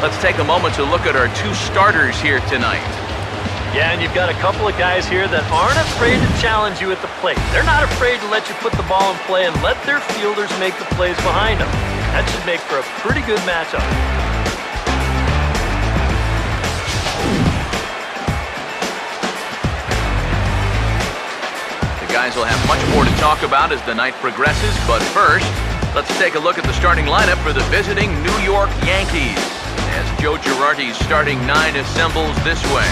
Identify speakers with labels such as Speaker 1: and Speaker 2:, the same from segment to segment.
Speaker 1: Let's take a moment to look at our two starters here tonight.
Speaker 2: Yeah, and you've got a couple of guys here that aren't afraid to challenge you at the plate. They're not afraid to let you put the ball in play and let their fielders make the plays behind them. That should make for a pretty good matchup.
Speaker 1: The guys will have much more to talk about as the night progresses, but first, let's take a look at the starting lineup for the visiting New York Yankees as Joe Girardi's starting nine assembles this way.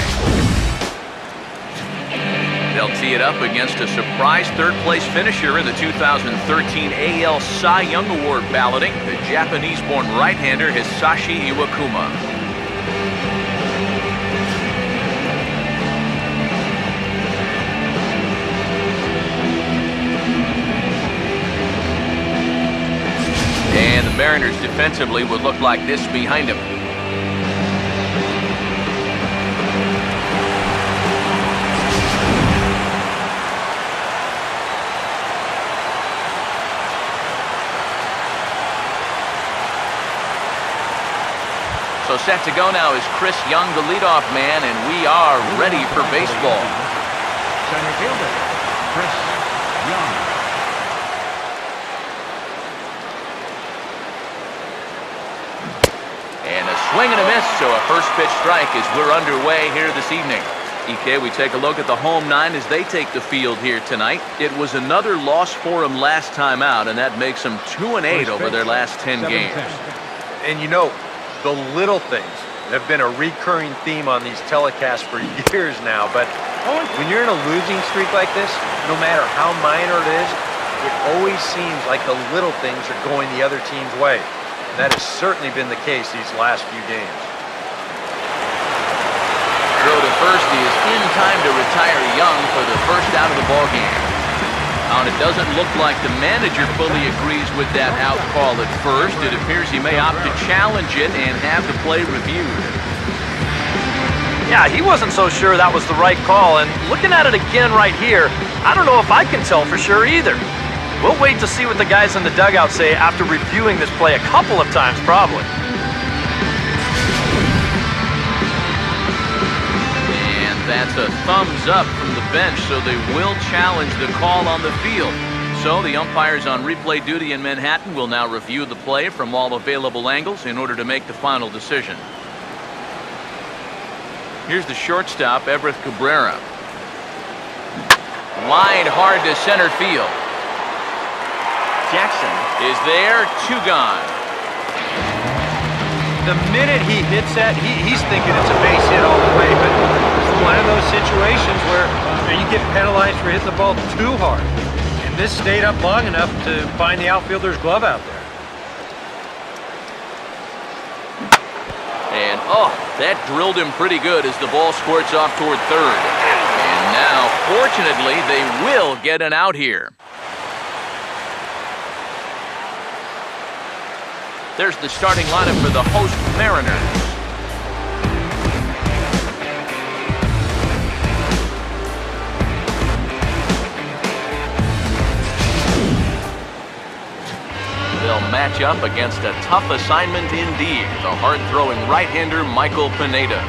Speaker 1: They'll tee it up against a surprise third-place finisher in the 2013 AL Cy Young Award balloting, the Japanese-born right-hander Hisashi Iwakuma. And the Mariners defensively would look like this behind him. So set to go now is Chris Young, the leadoff man, and we are ready for baseball.
Speaker 3: Center fielder, Chris Young.
Speaker 1: And a swing and a miss, so a first pitch strike as we're underway here this evening. EK, we take a look at the home nine as they take the field here tonight. It was another loss for them last time out, and that makes them 2-8 over their last 10 games.
Speaker 4: And you know, the little things have been a recurring theme on these telecasts for years now, but when you're in a losing streak like this, no matter how minor it is, it always seems like the little things are going the other team's way. And that has certainly been the case these last few games.
Speaker 1: Throw to first is in time to retire Young for the first out of the ballgame. And it doesn't look like the manager fully agrees with that out call at first. It appears he may opt to challenge it and have the play reviewed.
Speaker 2: Yeah, he wasn't so sure that was the right call, and looking at it again right here, I don't know if I can tell for sure either. We'll wait to see what the guys in the dugout say after reviewing this play a couple of times, probably.
Speaker 1: That's a thumbs up from the bench, so they will challenge the call on the field. So the umpires on replay duty in Manhattan will now review the play from all available angles in order to make the final decision. Here's the shortstop, Everett Cabrera. Line hard to center field. Jackson is there, two gone.
Speaker 4: The minute he hits that, he's thinking it's a base hit all the way, but it's one of those situations where you get penalized for hitting the ball too hard. And this stayed up long enough to find the outfielder's glove out there.
Speaker 1: And, oh, that drilled him pretty good as the ball squirts off toward third. And now, fortunately, they will get an out here. There's the starting lineup for the host Mariners. They'll match up against a tough assignment indeed, the hard-throwing right-hander Michael Pineda.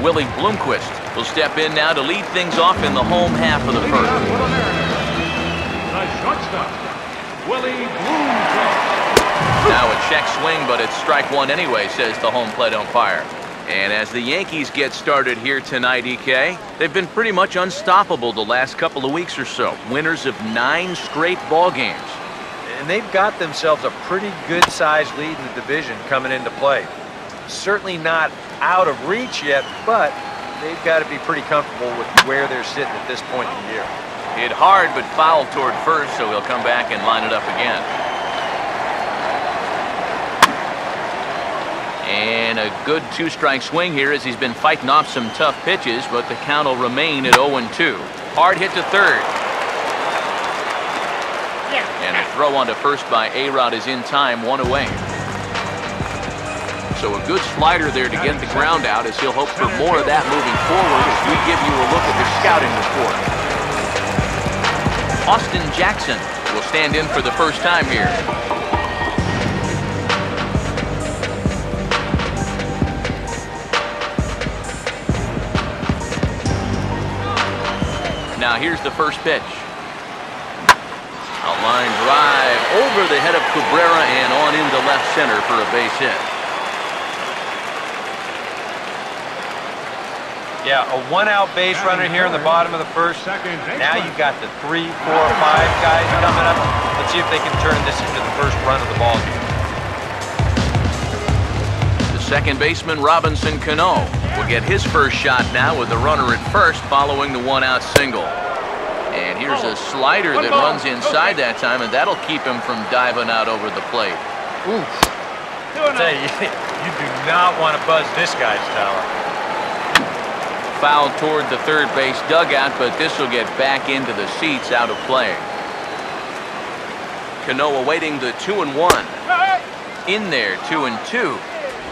Speaker 1: Willie Bloomquist will step in now to lead things off in the home half of the first.
Speaker 3: The shortstop, Willie Bloomquist.
Speaker 1: Now a check swing, but it's strike one anyway, says the home plate umpire. And as the Yankees get started here tonight, EK, they've been pretty much unstoppable the last couple of weeks or so. Winners of 9 straight ball games.
Speaker 4: And they've got themselves a pretty good-sized lead in the division coming into play. Certainly not out of reach yet, but they've got to be pretty comfortable with where they're sitting at this point in the year.
Speaker 1: Hit hard, but fouled toward first, so he'll come back and line it up again. And a good 2-strike swing here as he's been fighting off some tough pitches, but the count will remain at 0-2. Hard hit to third. And the throw onto first by A-Rod is in time, 1 away. So a good slider there to get the ground out as he'll hope for more of that moving forward as we give you a look at the scouting report. Austin Jackson will stand in for the first time here. Now here's the first pitch. A line drive over the head of Cabrera and on into left center for a base hit.
Speaker 4: Yeah, a 1-out base runner here in the bottom of the first. Now you've got the 3, 4, 5 guys coming up. Let's see if they can turn this into the first run of the ball game.
Speaker 1: The second baseman, Robinson Cano, will get his first shot now with the runner at first following the 1-out single. And here's a slider that runs inside that time, and that'll keep him from diving out over the plate.
Speaker 4: Oof. I tell you, you do not want to buzz this guy's tower.
Speaker 1: Foul toward the third base dugout, but this will get back into the seats, out of play. Cano awaiting the 2-1. In there, 2-2.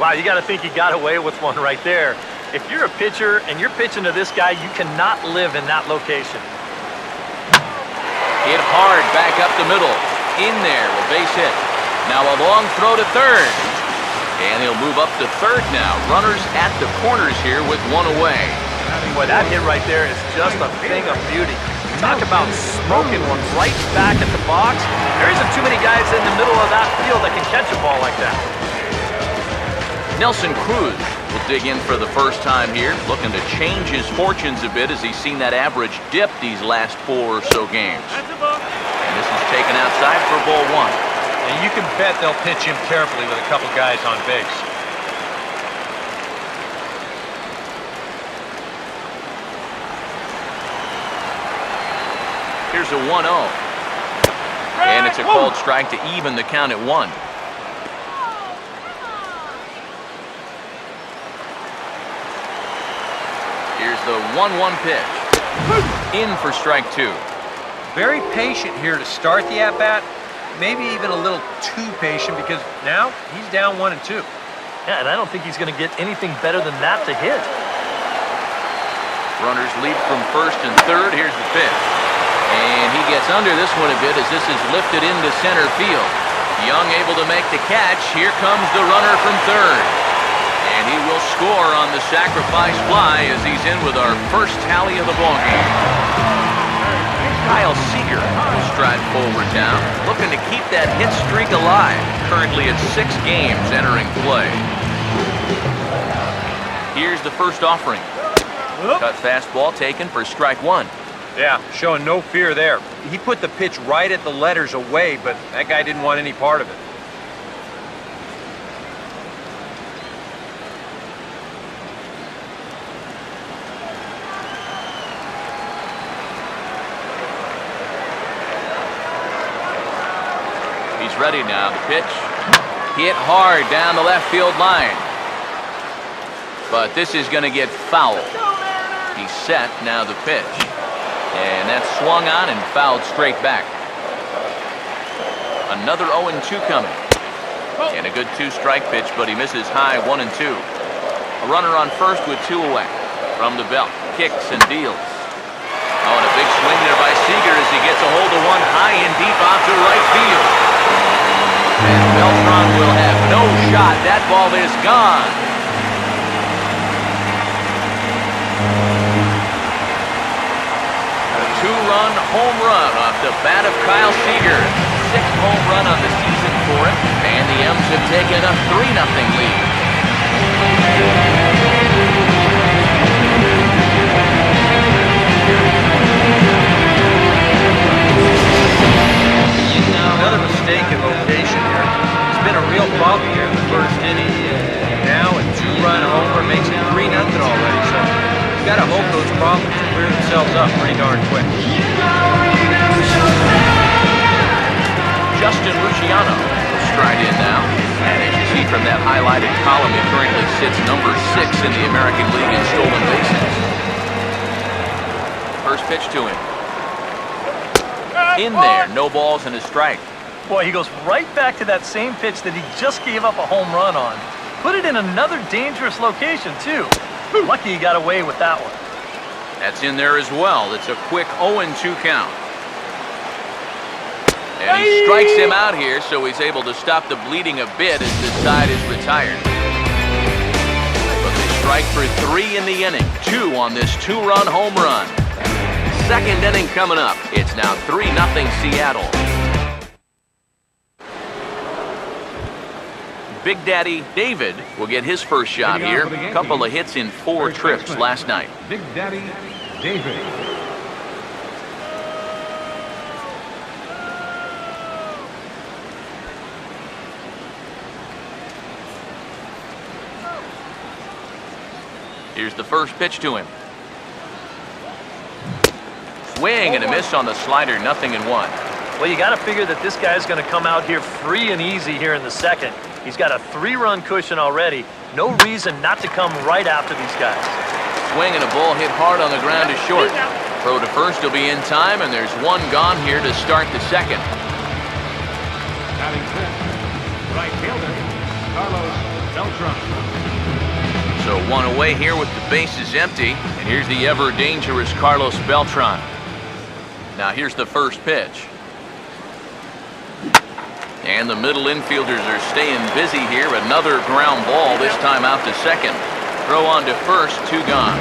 Speaker 2: Wow, you got to think he got away with one right there. If you're a pitcher and you're pitching to this guy, you cannot live in that location.
Speaker 1: Hit hard, back up the middle. In there, a base hit. Now a long throw to third. And he'll move up to third now. Runners at the corners here with 1 away.
Speaker 2: Boy, that hit right there is just a thing of beauty. Talk about smoking one right back at the box. There isn't too many guys in the middle of that field that can catch a ball like that.
Speaker 1: Nelson Cruz will dig in for the first time here, looking to change his fortunes a bit as he's seen that average dip these last 4 or so games. And this is taken outside for ball 1.
Speaker 4: And you can bet they'll pitch him carefully with a couple guys on base.
Speaker 1: Here's a 1-0. And it's a called strike to even the count at 1. Here's the 1-1 pitch. In for strike 2.
Speaker 4: Very patient here to start the at-bat. Maybe even a little too patient because now he's down 1-2.
Speaker 2: Yeah, and I don't think he's going to get anything better than that to hit.
Speaker 1: Runners lead from first and third. Here's the pitch. And he gets under this one a bit as this is lifted into center field. Young able to make the catch. Here comes the runner from third. And he will score on the sacrifice fly as he's in with our first tally of the ballgame. Kyle Seager will stride forward now, looking to keep that hit streak alive. Currently at 6 games entering play. Here's the first offering. Cut fastball taken for strike 1.
Speaker 4: Yeah, showing no fear there. He put the pitch right at the letters away, but that guy didn't want any part of it.
Speaker 1: He's ready now. The pitch hit hard down the left field line. But this is going to get fouled. He's set. Now the pitch. And that's swung on and fouled straight back. Another 0-2 coming. And a good 2-strike pitch, but he misses high 1-2. A runner on first with 2 away. From the belt. Kicks and deals. Oh, and a big swing there by Seager as he gets a hold of one high and deep out to right field. And Beltran will have no shot. That ball is gone. A 2-run home run off the bat of Kyle Seager. 6th home run on the season for him. And the have taken a 3-0 lead.
Speaker 4: Another mistake in location here. It's been a real problem here in the first inning. Now a 2-run homer makes it 3-0 already. So you got to hope those problems clear themselves up pretty darn quick.
Speaker 1: Justin Luciano will stride in now. And as you see from that highlighted column, he currently sits number 6 in the American League in stolen bases. First pitch to him. In there, no balls and a strike.
Speaker 2: Boy, he goes right back to that same pitch that he just gave up a home run on. Put it in another dangerous location, too. Lucky he got away with that one.
Speaker 1: That's in there as well. It's a quick 0-2 count. And he strikes him out here, so he's able to stop the bleeding a bit as this side is retired. But they strike for 3 in the inning. 2 on this 2-run home run. Second inning coming up. It's now 3-0 Seattle. Big Daddy David will get his first shot here. A couple of hits in 4 trips last night.
Speaker 3: Big Daddy David.
Speaker 1: Here's the first pitch to him. Swing and a miss on the slider, 0-1.
Speaker 2: Well, you got to figure that this guy's going to come out here free and easy here in the second. He's got a 3-run cushion already. No reason not to come right after these guys.
Speaker 1: Swing and a ball hit hard on the ground to short. Throw to first will be in time, and there's 1 gone here to start the second.
Speaker 3: Batting fifth, right fielder, Carlos Beltran.
Speaker 1: So 1 away here with the bases empty, and here's the ever-dangerous Carlos Beltran. Now here's the first pitch. And the middle infielders are staying busy here. Another ground ball, this time out to second. Throw on to first, 2 gone.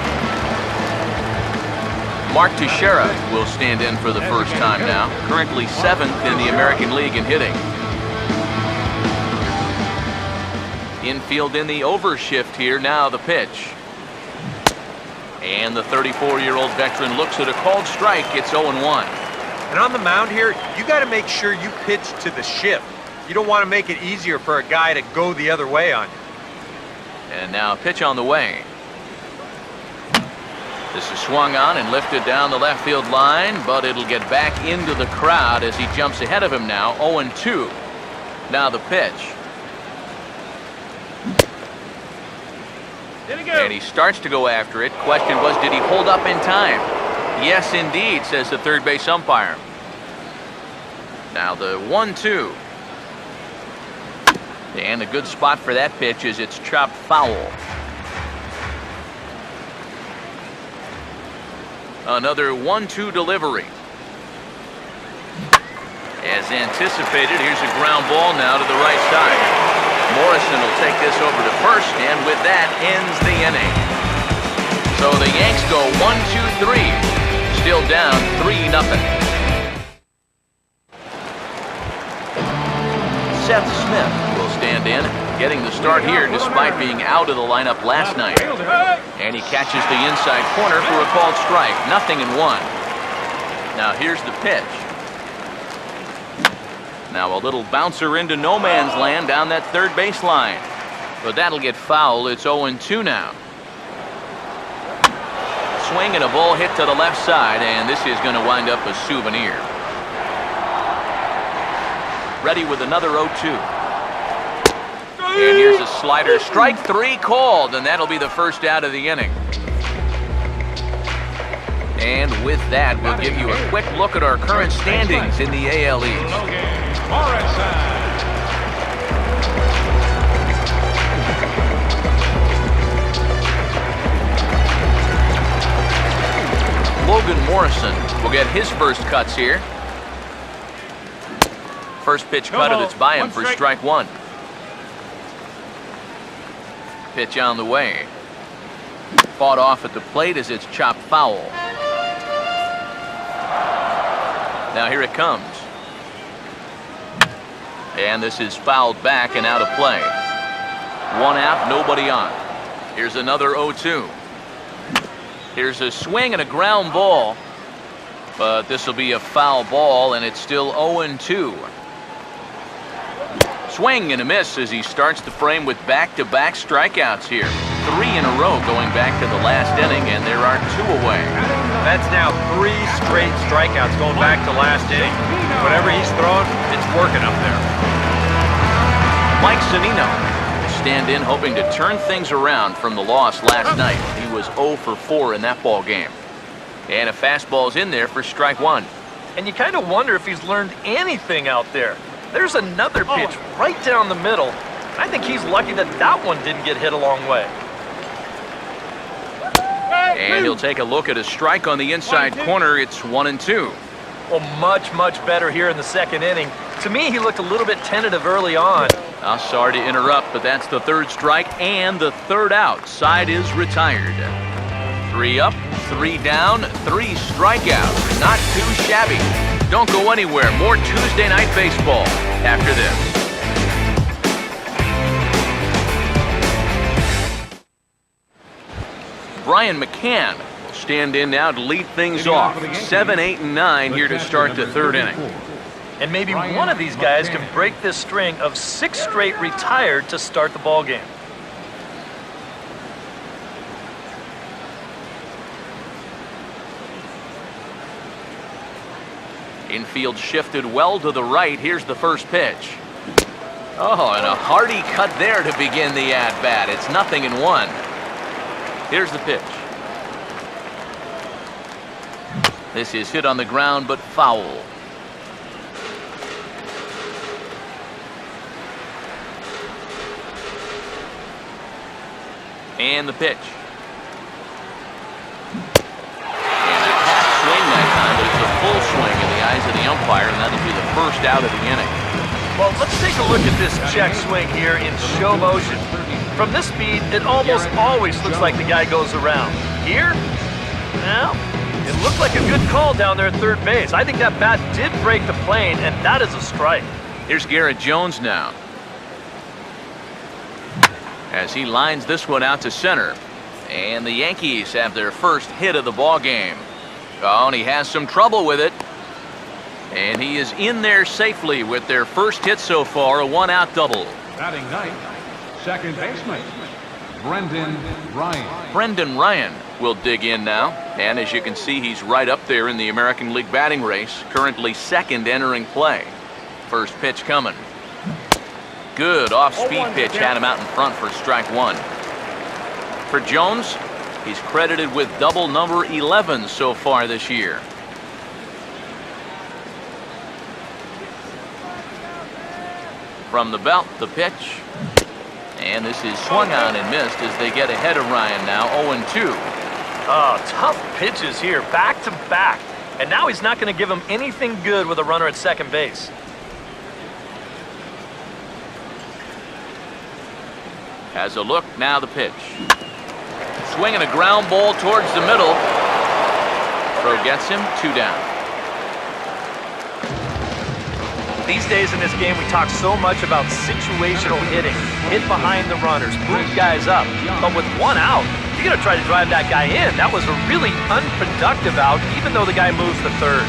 Speaker 1: Mark Teixeira will stand in for the first time now. Currently 7th in the American League in hitting. Infield in the overshift here. Now the pitch. And the 34-year-old veteran looks at a called strike. It's 0-1.
Speaker 4: And on the mound here, you got to make sure you pitch to the shift. You don't want to make it easier for a guy to go the other way on you.
Speaker 1: And now a pitch on the way. This is swung on and lifted down the left field line, but it'll get back into the crowd as he jumps ahead of him now. 0-2. Now the pitch. And he starts to go after it. Question was, did he hold up in time? Yes, indeed, says the third base umpire. Now the 1-2. And a good spot for that pitch is it's chopped foul. Another 1-2 delivery. As anticipated, here's a ground ball now to the right side. Morrison will take this over to first, and with that ends the inning. So the Yanks go 1-2-3, still down 3-0. Seth Smith will stand in, getting the start here despite being out of the lineup last night. And he catches the inside corner for a called strike, 0-1. Now here's the pitch. Now a little bouncer into no man's land down that third baseline. But that'll get foul. It's 0-2 now. Swing and a ball hit to the left side, and this is going to wind up a souvenir. Ready with another 0-2. And here's a slider. Strike 3 called, and that'll be the first out of the inning. And with that, we'll give you a quick look at our current standings in the AL East. Logan Morrison will get his first cuts here. First pitch cut, it's by him for strike 1. Pitch on the way. Fought off at the plate as it's chopped foul. Now here it comes. And this is fouled back and out of play. 1 out, nobody on. Here's another 0-2. Here's a swing and a ground ball. But this will be a foul ball, and it's still 0-2. Swing and a miss as he starts the frame with back-to-back strikeouts here. 3 in a row going back to the last inning, and there are 2 away.
Speaker 4: That's now 3 straight strikeouts going back to last inning. Whatever he's throwing, it's working up there.
Speaker 1: Mike Zunino will stand in hoping to turn things around from the loss last night. He was 0 for 4 in that ball game. And a fastball's in there for strike 1.
Speaker 2: And you kind of wonder if he's learned anything out there. There's another pitch right down the middle. I think he's lucky that that one didn't get hit a long way.
Speaker 1: And he'll take a look at a strike on the inside corner. It's 1-2.
Speaker 2: Well, much better here in the second inning. To me, he looked a little bit tentative early on.
Speaker 1: I'm sorry to interrupt, but that's the 3rd strike and the 3rd out. Side is retired. 3 up, 3 down, 3 strikeouts. Not too shabby. Don't go anywhere. More Tuesday Night Baseball after this. Brian McCann will stand in now to lead things off. 7, 8, and 9 here to start the 3rd inning.
Speaker 2: And maybe one of these guys can break this string of 6 straight retired to start the ball game.
Speaker 1: Infield shifted well to the right. Here's the first pitch. Oh, and a hearty cut there to begin the at-bat. It's 0-1. Here's the pitch. This is hit on the ground, but foul. And the pitch. And a half swing that time, but it's a full swing in the eyes of the umpire, and that'll be the 1st out of the inning.
Speaker 2: Well, let's take a look at this check swing here in show motion. From this speed, it almost always looks like the guy goes around. Here, well, it looked like a good call down there at third base. I think that bat did break the plane, and that is a strike.
Speaker 1: Here's Garrett Jones now, as he lines this one out to center. And the Yankees have their first hit of the ball game. Oh, and he has some trouble with it. And he is in there safely with their first hit so far, a 1-out double.
Speaker 3: Batting 9th, second baseman, Brendan Ryan.
Speaker 1: Brendan Ryan will dig in now. And as you can see, he's right up there in the American League batting race, currently 2nd entering play. First pitch coming. Good off-speed pitch had him out in front for strike 1. For Jones, he's credited with double number 11 so far this year. From the belt, the pitch. And this is swung on and missed as they get ahead of Ryan now, 0-2.
Speaker 2: Oh, tough pitches here, back to back. And now he's not going to give him anything good with a runner at second base.
Speaker 1: Has a look, now the pitch. Swinging a ground ball towards the middle. Throw gets him, 2 down.
Speaker 2: These days in this game, we talk so much about situational hitting. Hit behind the runners, move guys up. But with 1 out, you're going to try to drive that guy in. That was a really unproductive out, even though the guy moves to third.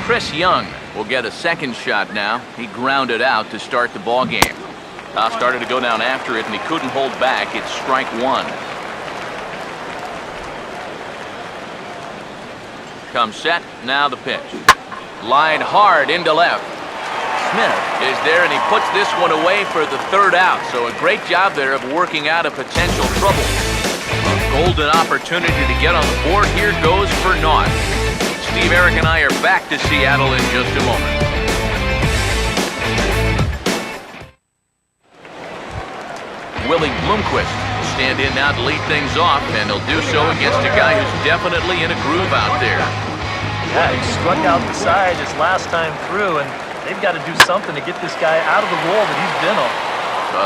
Speaker 1: Chris Young will get a second shot now. He grounded out to start the ball game. Started to go down after it, and he couldn't hold back. It's strike 1. Comes set, now the pitch. Line hard into left. Smith is there, and he puts this one away for the 3rd out. So a great job there of working out a potential trouble. A golden opportunity to get on the board. Here goes for naught. Steve, Eric, and I are back to Seattle in just a moment. Willie Bloomquist will stand in now to lead things off, and he'll do so against a guy who's definitely in a groove out there.
Speaker 2: Yeah, he struck out the side his last time through, and they've got to do something to get this guy out of the role that he's been on.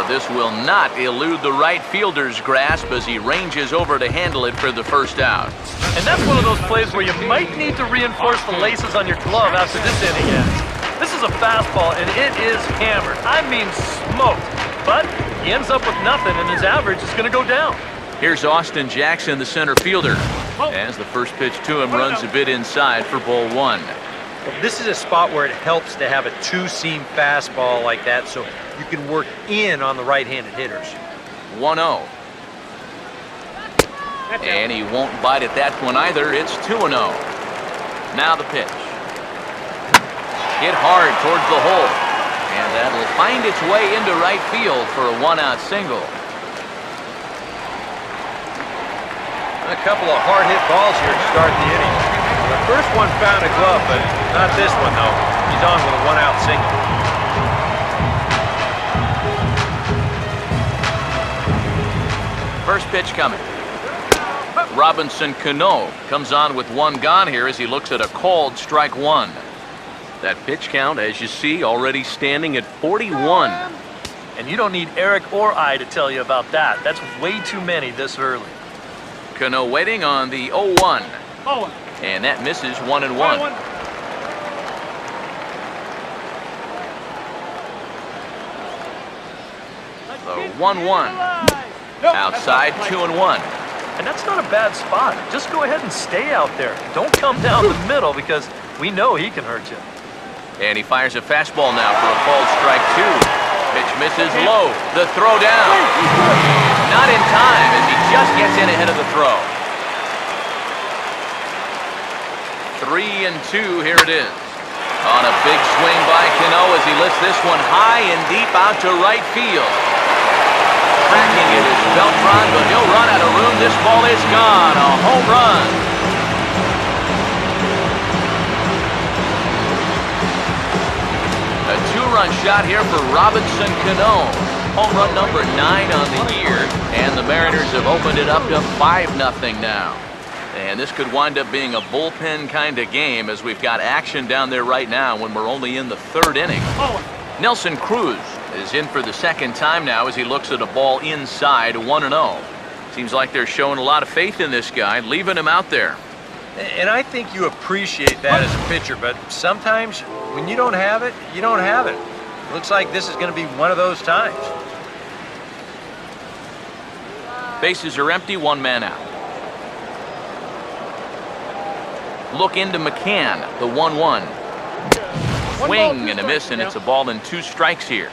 Speaker 1: This will not elude the right fielder's grasp as he ranges over to handle it for the 1st out.
Speaker 2: And that's one of those plays where you might need to reinforce the laces on your glove after this inning ends. This is a fastball, and it is hammered. I mean smoked. But he ends up with nothing, and his average is going to go down.
Speaker 1: Here's Austin Jackson, the center fielder, as the first pitch to him runs a bit inside for ball one.
Speaker 4: Well, this is a spot where it helps to have a two-seam fastball like that so you can work in on the right-handed hitters.
Speaker 1: 1-0. And he won't bite at that one either. It's 2-0. Now the pitch. Hit hard towards the hole. And that'll find its way into right field for a one-out single.
Speaker 4: A couple of hard-hit balls here to start the inning. The first one found a glove, but not this one, though. He's on with a one-out single.
Speaker 1: First pitch coming. Robinson Cano comes on with one gone here as he looks at a called strike one. That pitch count, as you see, already standing at 41.
Speaker 2: And you don't need Eric or I to tell you about that. That's way too many this early.
Speaker 1: Cano waiting on the 0-1. And that misses 1-1. The 1-1. Outside 2-1.
Speaker 2: And that's not a bad spot. Just go ahead and stay out there. Don't come down the middle because we know he can hurt you.
Speaker 1: And he fires a fastball now for a called strike two. Pitch misses low. The throw down. Not in time as he just gets in ahead of the throw. 3-2, here it is. On a big swing by Cano as he lifts this one high and deep out to right field. Tracking it is Beltran, but he'll run out of room. This ball is gone. A home run. A two-run shot here for Robinson Cano. Home run number 9 on the year. And the Mariners have opened it up to 5-0 now. And this could wind up being a bullpen kind of game as we've got action down there right now when we're only in the third inning. Nelson Cruz is in for the second time now as he looks at a ball inside 1-0. Seems like they're showing a lot of faith in this guy, leaving him out there.
Speaker 4: And I think you appreciate that as a pitcher, but sometimes when you don't have it, you don't have it. Looks like this is going to be one of those times.
Speaker 1: Bases are empty, one man out. Look into McCann, the 1-1. Swing and a miss, and it's a ball and 2 strikes here.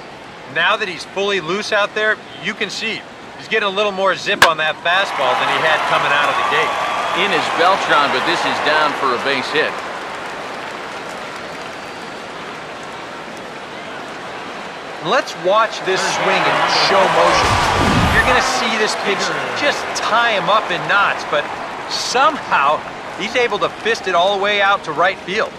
Speaker 4: Now that he's fully loose out there, you can see he's getting a little more zip on that fastball than he had coming out of the gate.
Speaker 1: In is Beltran, but this is down for a base hit.
Speaker 4: Let's watch this swing in show motion. You're going to see this pitch just tie him up in knots, but somehow he's able to fist it all the way out to right field.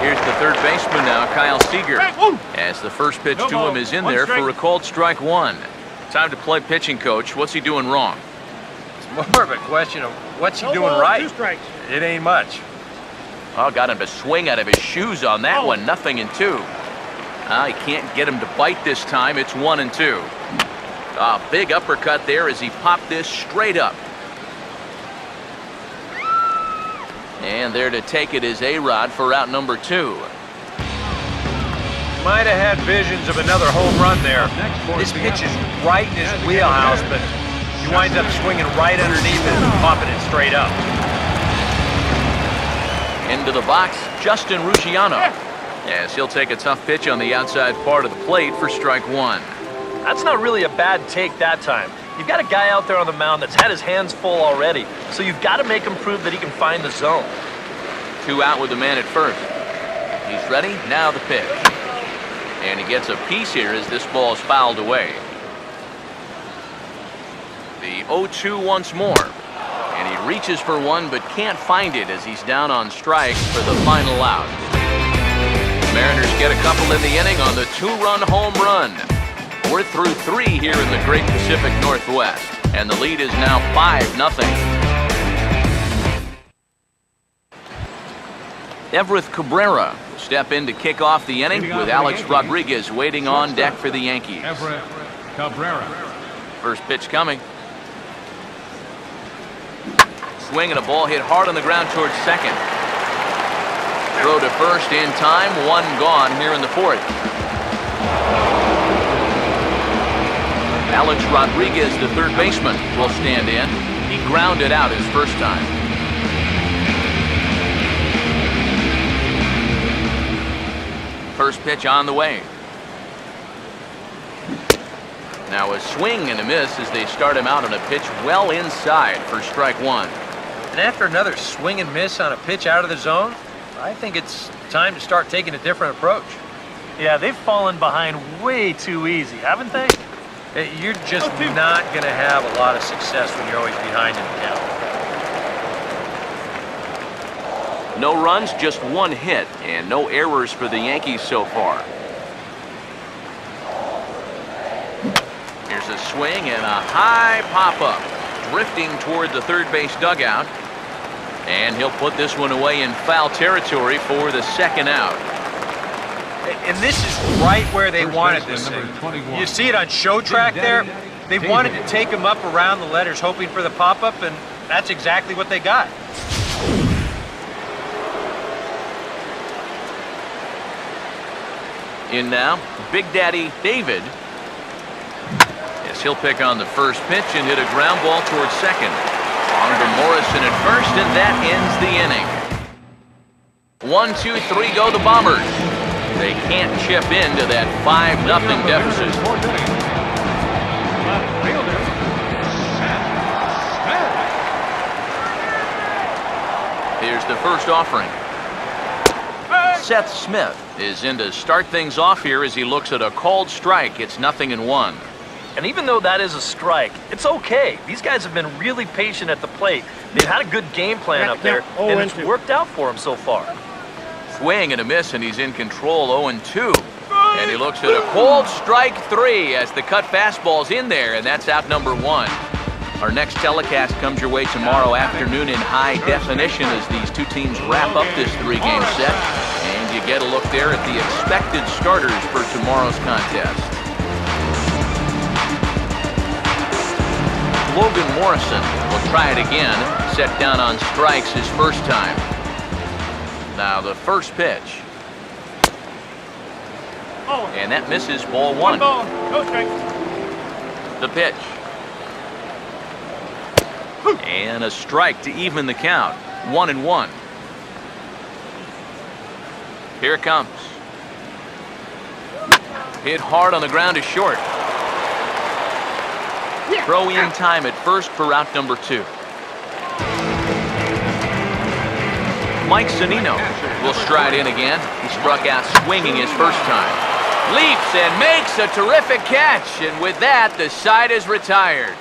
Speaker 1: Here's the third baseman now, Kyle Seager, as the first pitch to him is in there for a called strike one. Time to play pitching coach. What's he doing wrong?
Speaker 4: It's more of a question of what's he doing right. It ain't much.
Speaker 1: Oh, got him to swing out of his shoes on that one. 0-2. He can't get him to bite this time. It's 1-2. A big uppercut there as he popped this straight up. And there to take it is A-Rod for out number 2.
Speaker 4: Might have had visions of another home run there. This pitch is right in his wheelhouse, but he winds up swinging right underneath it and popping it straight up.
Speaker 1: Into the box, Justin Ruggiano, as he'll take a tough pitch on the outside part of the plate for strike one.
Speaker 2: That's not really a bad take that time. You've got a guy out there on the mound that's had his hands full already, so you've got to make him prove that he can find the zone.
Speaker 1: 2 out with the man at first. He's ready, now the pitch. And he gets a piece here as this ball is fouled away. The 0-2 once more. And he reaches for one but can't find it as he's down on strikes for the final out. Mariners get a couple in the inning on the 2-run home run. We're through 3 here in the Great Pacific Northwest, and the lead is now 5-0. Everett Cabrera will step in to kick off the inning with Alex Rodriguez waiting on deck for the Yankees.
Speaker 3: Cabrera.
Speaker 1: First pitch coming. Swing and a ball hit hard on the ground towards second. Throw to first in time. One gone here in the fourth. Alex Rodriguez, the third baseman, will stand in. He grounded out his first time. First pitch on the way. Now a swing and a miss as they start him out on a pitch well inside for strike one.
Speaker 4: And after another swing and miss on a pitch out of the zone, I think it's time to start taking a different approach.
Speaker 2: Yeah, they've fallen behind way too easy, haven't they?
Speaker 4: You're just not going to have a lot of success when you're always behind in the count.
Speaker 1: No runs, just one hit, and no errors for the Yankees so far. Here's a swing and a high pop-up, drifting toward the third base dugout. And he'll put this one away in foul territory for the second out.
Speaker 4: And this is right where they wanted this thing. You see it on show track there? They wanted to take him up around the letters hoping for the pop-up, and that's exactly what they got.
Speaker 1: In now, Big Daddy David. Yes, he'll pick on the first pitch and hit a ground ball towards second. On to Morrison at first, and that ends the inning. 1, 2, 3 go the Bombers. They can't chip into that 5-0 deficit. Here's the first offering. Seth Smith is in to start things off here as he looks at a called strike. It's 0-1.
Speaker 2: And even though that is a strike, it's okay. These guys have been really patient at the plate. They've had a good game plan up there, and it's worked out for them so far.
Speaker 1: Swing and a miss, and he's in control, 0-2. And he looks at a called strike 3 as the cut fastball's in there, and that's out number 1. Our next telecast comes your way tomorrow afternoon in high definition as these two teams wrap up this 3-game set. And you get a look there at the expected starters for tomorrow's contest. Logan Morrison will try it again, set down on strikes his first time. Now the first pitch. And that misses ball 1. The pitch. And a strike to even the count. 1-1. Here it comes. Hit hard on the ground is short. Throw in time at first for out number 2. Mike Zunino will stride in again. He struck out swinging his first time. Leaps and makes a terrific catch, and with that, the side is retired.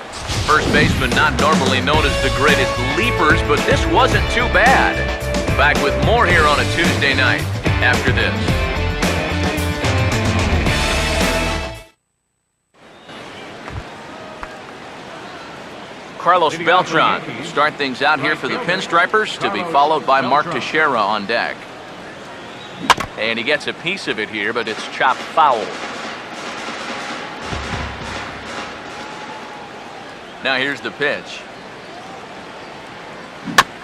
Speaker 1: First baseman not normally known as the greatest leapers, but this wasn't too bad. Back with more here on a Tuesday night after this. Carlos Beltran start things out here for the Pinstripers, to be followed by Mark Teixeira on deck. And he gets a piece of it here, but it's chopped foul. Now here's the pitch.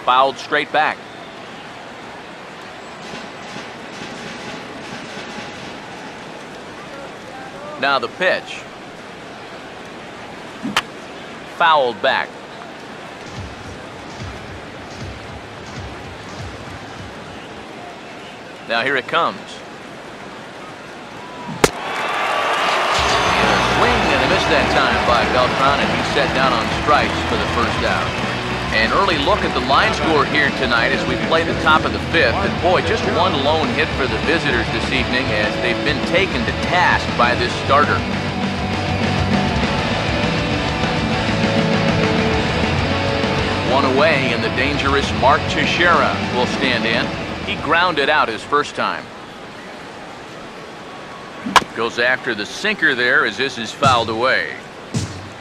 Speaker 1: Fouled straight back. Now the pitch. Fouled back. Now here it comes. And a swing and a miss that time by Beltran, and he's set down on strikes for the first out. An early look at the line score here tonight as we play the top of the 5th. And boy, just one lone hit for the visitors this evening as they've been taken to task by this starter. One away, and the dangerous Mark Teixeira will stand in. He grounded out his first time. Goes after the sinker there as this is fouled away.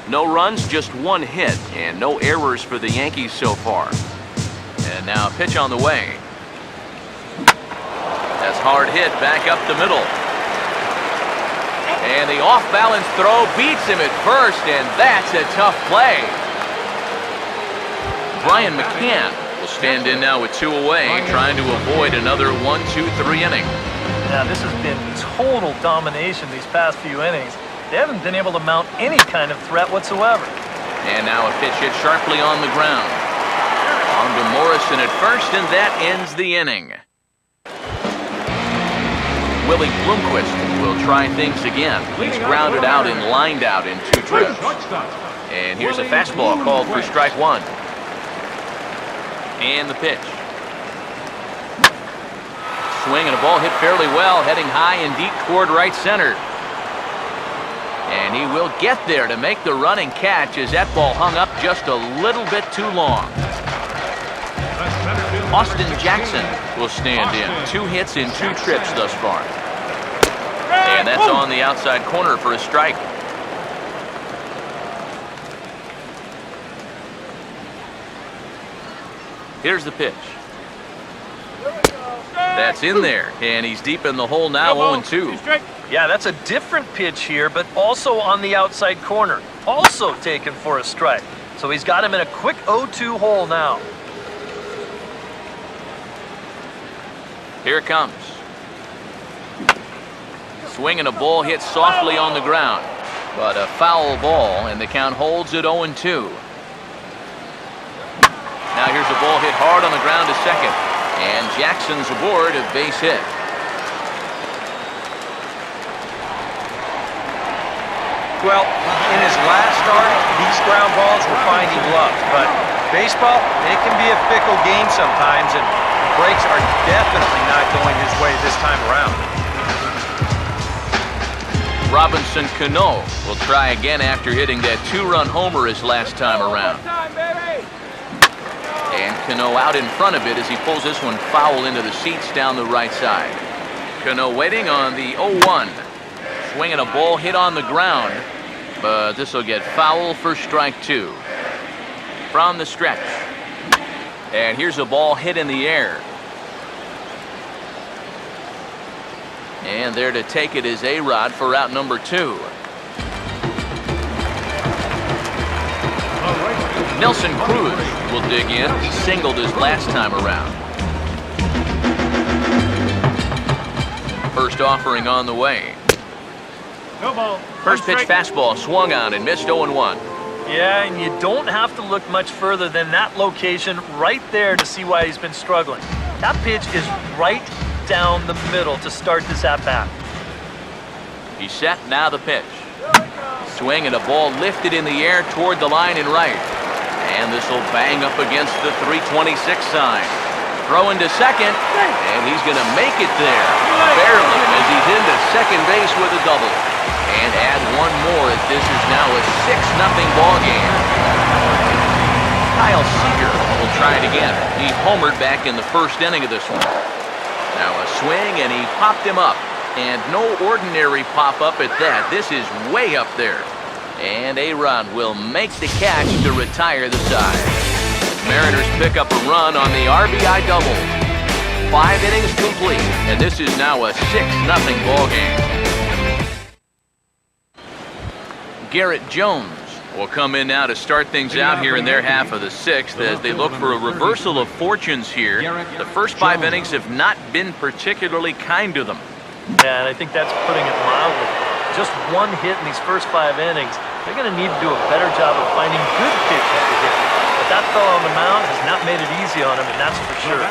Speaker 1: No runs, just one hit, and no errors for the Yankees so far. And now a pitch on the way. That's hard hit back up the middle. And the off-balance throw beats him at first, and that's a tough play. Brian McCann will stand in now with 2 away, trying to avoid another 1-2-3 inning.
Speaker 2: Now, this has been total domination these past few innings. They haven't been able to mount any kind of threat whatsoever.
Speaker 1: And now a pitch hit sharply on the ground. On to Morrison at first, and that ends the inning. Willie Bloomquist will try things again. He's grounded out and lined out in 2 trips. And here's a fastball called for strike 1. And the pitch. Swing and a ball hit fairly well, heading high and deep toward right center. And he will get there to make the running catch as that ball hung up just a little bit too long. Austin Jackson will stand in. 2 hits in 2 trips thus far. And that's on the outside corner for a strike. Here's the pitch. That's in there, and he's deep in the hole now, 0-2.
Speaker 2: Yeah, that's a different pitch here, but also on the outside corner. Also taken for a strike. So he's got him in a quick 0-2 hole now.
Speaker 1: Here it comes. Swing and a ball hit softly on the ground, but a foul ball, and the count holds at 0-2. Now here's a ball hit hard on the ground to second, and Jackson's aboard a base hit.
Speaker 4: Well, in his last start, these ground balls were finding gloves, but baseball, it can be a fickle game sometimes, and breaks are definitely not going his way this time around.
Speaker 1: Robinson Cano will try again after hitting that 2-run homer his last time around. And Cano out in front of it as he pulls this one foul into the seats down the right side. Cano waiting on the 0-1. Swinging a ball hit on the ground, but this will get foul for strike 2. From the stretch. And here's a ball hit in the air. And there to take it is A-Rod for out number 2. Nelson Cruz will dig in. He singled his last time around. First offering on the way. First pitch fastball swung on and missed 0-1.
Speaker 2: Yeah, and you don't have to look much further than that location right there to see why he's been struggling. That pitch is right down the middle to start this at-bat.
Speaker 1: He's set, now the pitch. Swing and a ball lifted in the air toward the line and right. And this will bang up against the 326 sign. Throwing to second, and he's going to make it there. Barely, as he's into second base with a double. And add one more as this is now a 6-0 ball game. Kyle Seager will try it again. He homered back in the first inning of this one. Now a swing, and he popped him up. And no ordinary pop-up at that. This is way up there. And A-Rod will make the catch to retire the side. Mariners pick up a run on the RBI double. 5 innings complete, and this is now a 6-0 ball game. Garrett Jones will come in now to start things out here in their half of the 6th as they look for a reversal of fortunes here. The first 5 innings have not been particularly kind to them.
Speaker 2: Yeah, and I think that's putting it mildly. Just 1 hit in these first 5 innings. They're going to need to do a better job of finding good pitches to hit. But that fellow on the mound has not made it easy on him, and that's for sure.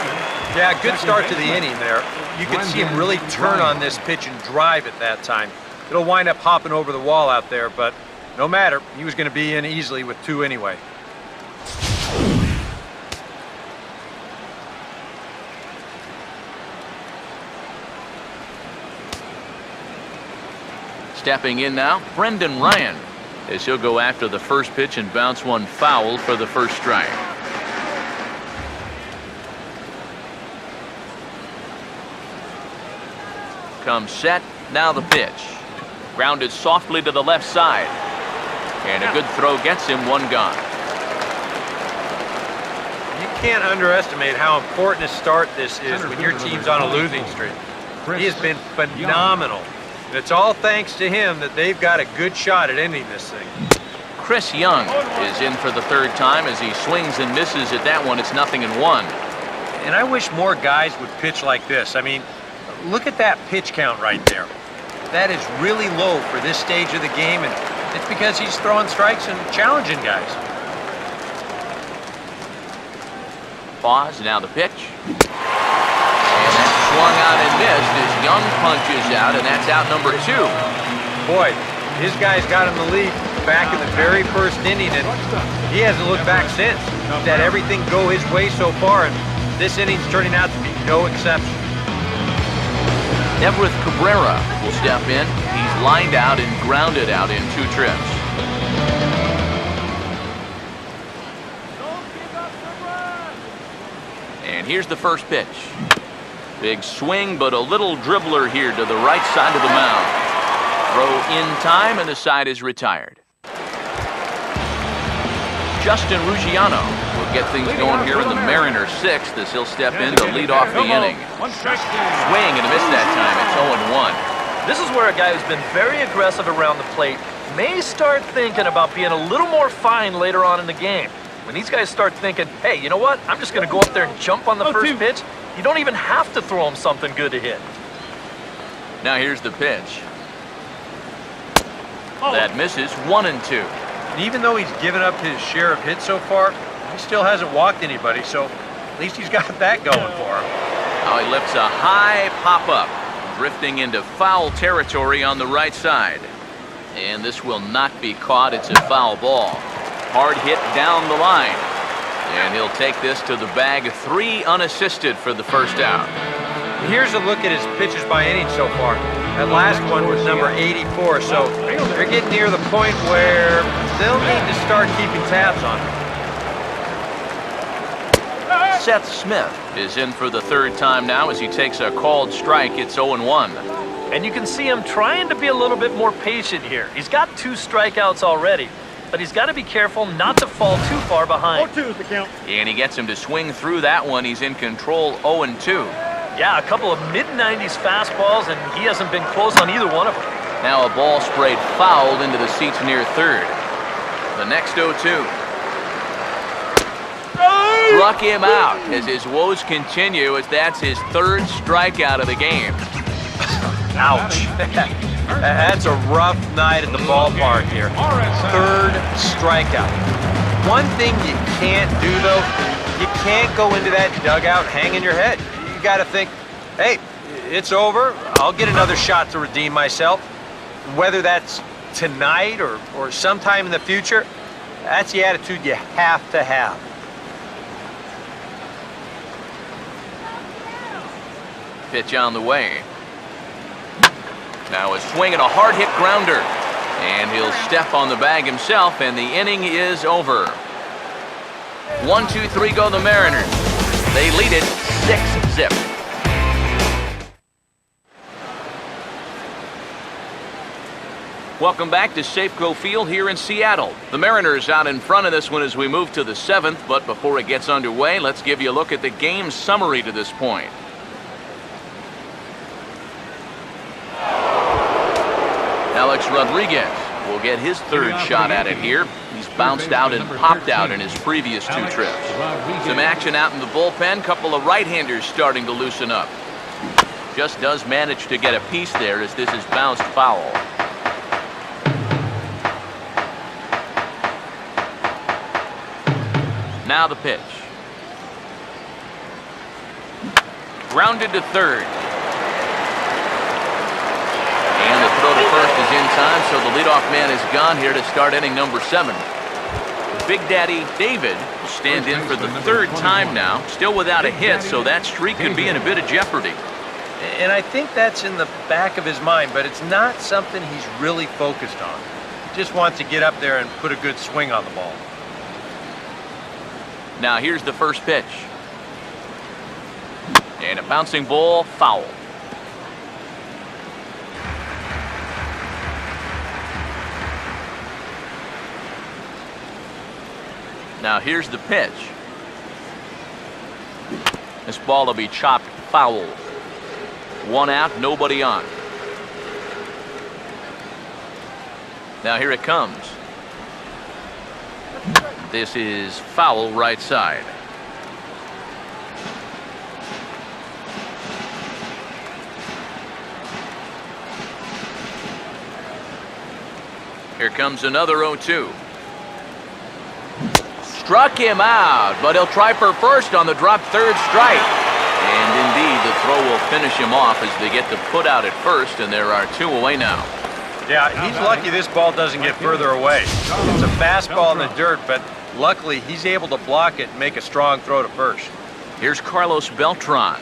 Speaker 4: Yeah, good start to the inning there. You could see him really turn on this pitch and drive at that time. It'll wind up hopping over the wall out there, but no matter. He was going to be in easily with 2 anyway.
Speaker 1: Stepping in now, Brendan Ryan, as he'll go after the first pitch and bounce one foul for the first strike. Comes set, now the pitch. Grounded softly to the left side. And a good throw gets him, 1 gone.
Speaker 4: You can't underestimate how important a start this is when your team's on a losing streak. He has been phenomenal. And it's all thanks to him that they've got a good shot at ending this thing.
Speaker 1: Chris Young is in for the third time as he swings and misses at that one. It's 0-1.
Speaker 4: And I wish more guys would pitch like this. I mean, look at that pitch count right there. That is really low for this stage of the game, and it's because he's throwing strikes and challenging guys.
Speaker 1: Pause, now the pitch. And that's swung out and missed as Young punches out, and that's out number 2.
Speaker 4: Boy, his guys got him the lead back in the very first inning, and he hasn't looked back since. He's had everything go his way so far, and this inning's turning out to be no exception.
Speaker 1: Everett Cabrera will step in. He's lined out and grounded out in 2 trips. And here's the first pitch. Big swing, but a little dribbler here to the right side of the mound. Throw in time, and the side is retired. Justin Ruggiano will get things going here in the Mariners' 6th as he'll step in to lead off the inning. Swing and a miss that time. It's 0-1.
Speaker 2: This is where a guy who's been very aggressive around the plate may start thinking about being a little more fine later on in the game. When these guys start thinking, hey, you know what? I'm just going to go up there and jump on the first pitch. You don't even have to throw him something good to hit.
Speaker 1: Now here's the pitch. That misses. 1-2.
Speaker 4: And even though he's given up his share of hits so far, he still hasn't walked anybody, so at least he's got that going for him.
Speaker 1: Now he lifts a high pop-up, drifting into foul territory on the right side. And this will not be caught. It's a foul ball. Hard hit down the line. And he'll take this to the bag. 3 unassisted for the first out.
Speaker 4: Here's a look at his pitches by inning so far. That last one was number 84, so they're getting near the point where they'll need to start keeping tabs on him.
Speaker 1: Seth Smith is in for the third time now as he takes a called strike. It's 0-1.
Speaker 2: And you can see him trying to be a little bit more patient here. He's got 2 strikeouts already, but he's got to be careful not to fall too far behind.
Speaker 5: 0-2 is the count.
Speaker 1: And he gets him to swing through that one. He's in control. 0-2.
Speaker 2: Yeah, a couple of mid-90s fastballs, and he hasn't been close on either one of them.
Speaker 1: Now a ball sprayed foul into the seats near third. The next 0-2. Struck him out as his woes continue as that's his 3rd strikeout of the game.
Speaker 4: Ouch. That's a rough night at the ballpark here. 3rd strikeout. One thing you can't do, though, you can't go into that dugout hanging your head. You got to think, hey, it's over. I'll get another shot to redeem myself. Whether that's tonight or sometime in the future, that's the attitude you have to have.
Speaker 1: Pitch on the way. Now a swing and a hard hit grounder. And he'll step on the bag himself, and the inning is over. 1-2-3 go the Mariners. They lead it 6-zip. Welcome back to Safeco Field here in Seattle. The Mariners out in front of this one as we move to the 7th, but before it gets underway, let's give you a look at the game summary to this point. Alex Rodriguez will get his 3rd shot at it here. He's bounced out and popped out in his previous 2 trips. Some action out in the bullpen. Couple of right-handers starting to loosen up. Just does manage to get a piece there as this is bounced foul. Now the pitch. Grounded to third. And the throw to first is in time, so the leadoff man is gone here to start inning number 7. Big Daddy David will stand in for the 3rd time now, still without a hit, so that streak could be in a bit of jeopardy.
Speaker 4: And I think that's in the back of his mind, but it's not something he's really focused on. He just wants to get up there and put a good swing on the ball.
Speaker 1: Now here's the first pitch. And a bouncing ball, foul. Now here's the pitch. This ball will be chopped foul. 1 out, nobody on. Now here it comes. This is foul right side. Here comes another 0-2. Struck him out, but he'll try for first on the drop third strike. And indeed, the throw will finish him off as they get to put out at first, and there are 2 away now.
Speaker 4: Yeah, he's lucky this ball doesn't get further away. It's a fastball in the dirt, but luckily he's able to block it and make a strong throw to first.
Speaker 1: Here's Carlos Beltran.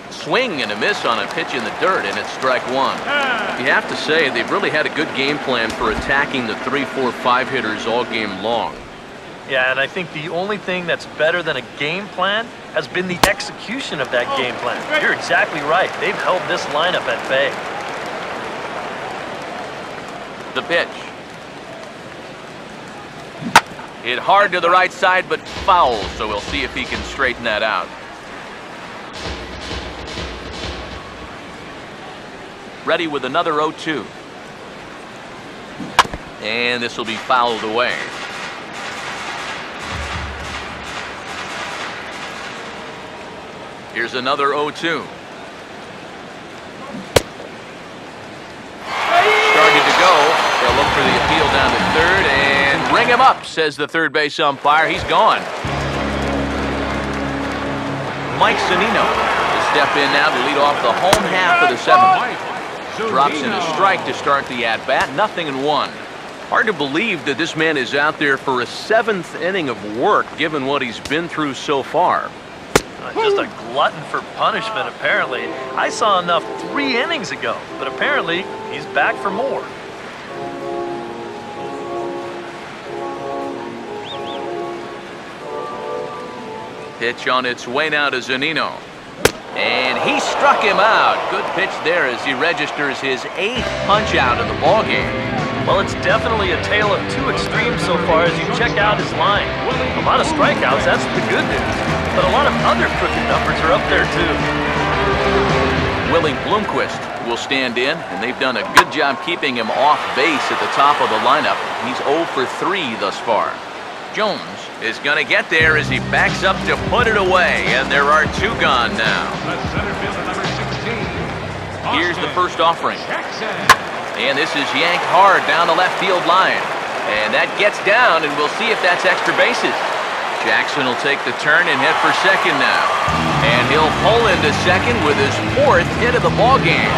Speaker 1: Swing and a miss on a pitch in the dirt, and it's strike 1. You have to say, they've really had a good game plan for attacking the 3, 4, 5 hitters all game long.
Speaker 2: Yeah, and I think the only thing that's better than a game plan has been the execution of that game plan. You're exactly right. They've held this lineup at bay.
Speaker 1: The pitch. Hit hard to the right side, but foul, so we'll see if he can straighten that out. Ready with another 0-2. And this will be fouled away. Here's another 0-2. Started to go. They'll look for the appeal down to third and bring him up, says the third base umpire. He's gone. Mike Zunino to step in now to lead off the home half of the 7th. Drops in a strike to start the at-bat, 0-1. Hard to believe that this man is out there for a 7th inning of work, given what he's been through so far.
Speaker 2: Just a glutton for punishment, apparently. I saw enough 3 innings ago, but apparently he's back for more.
Speaker 1: Pitch on its way now to Zunino. And he struck him out. Good pitch there as he registers his 8th punch out of the ballgame.
Speaker 2: Well, it's definitely a tale of 2 extremes so far as you check out his line. A lot of strikeouts, that's the good news. But a lot of other crooked numbers are up there, too.
Speaker 1: Willie Bloomquist will stand in, and they've done a good job keeping him off base at the top of the lineup. He's 0 for 3 thus far. Jones is going to get there as he backs up to put it away, and there are 2 gone now. Here's the first offering. And this is yanked hard down the left field line. And that gets down, and we'll see if that's extra bases. Jackson will take the turn and head for second now. And he'll pull into second with his 4th hit of the ballgame.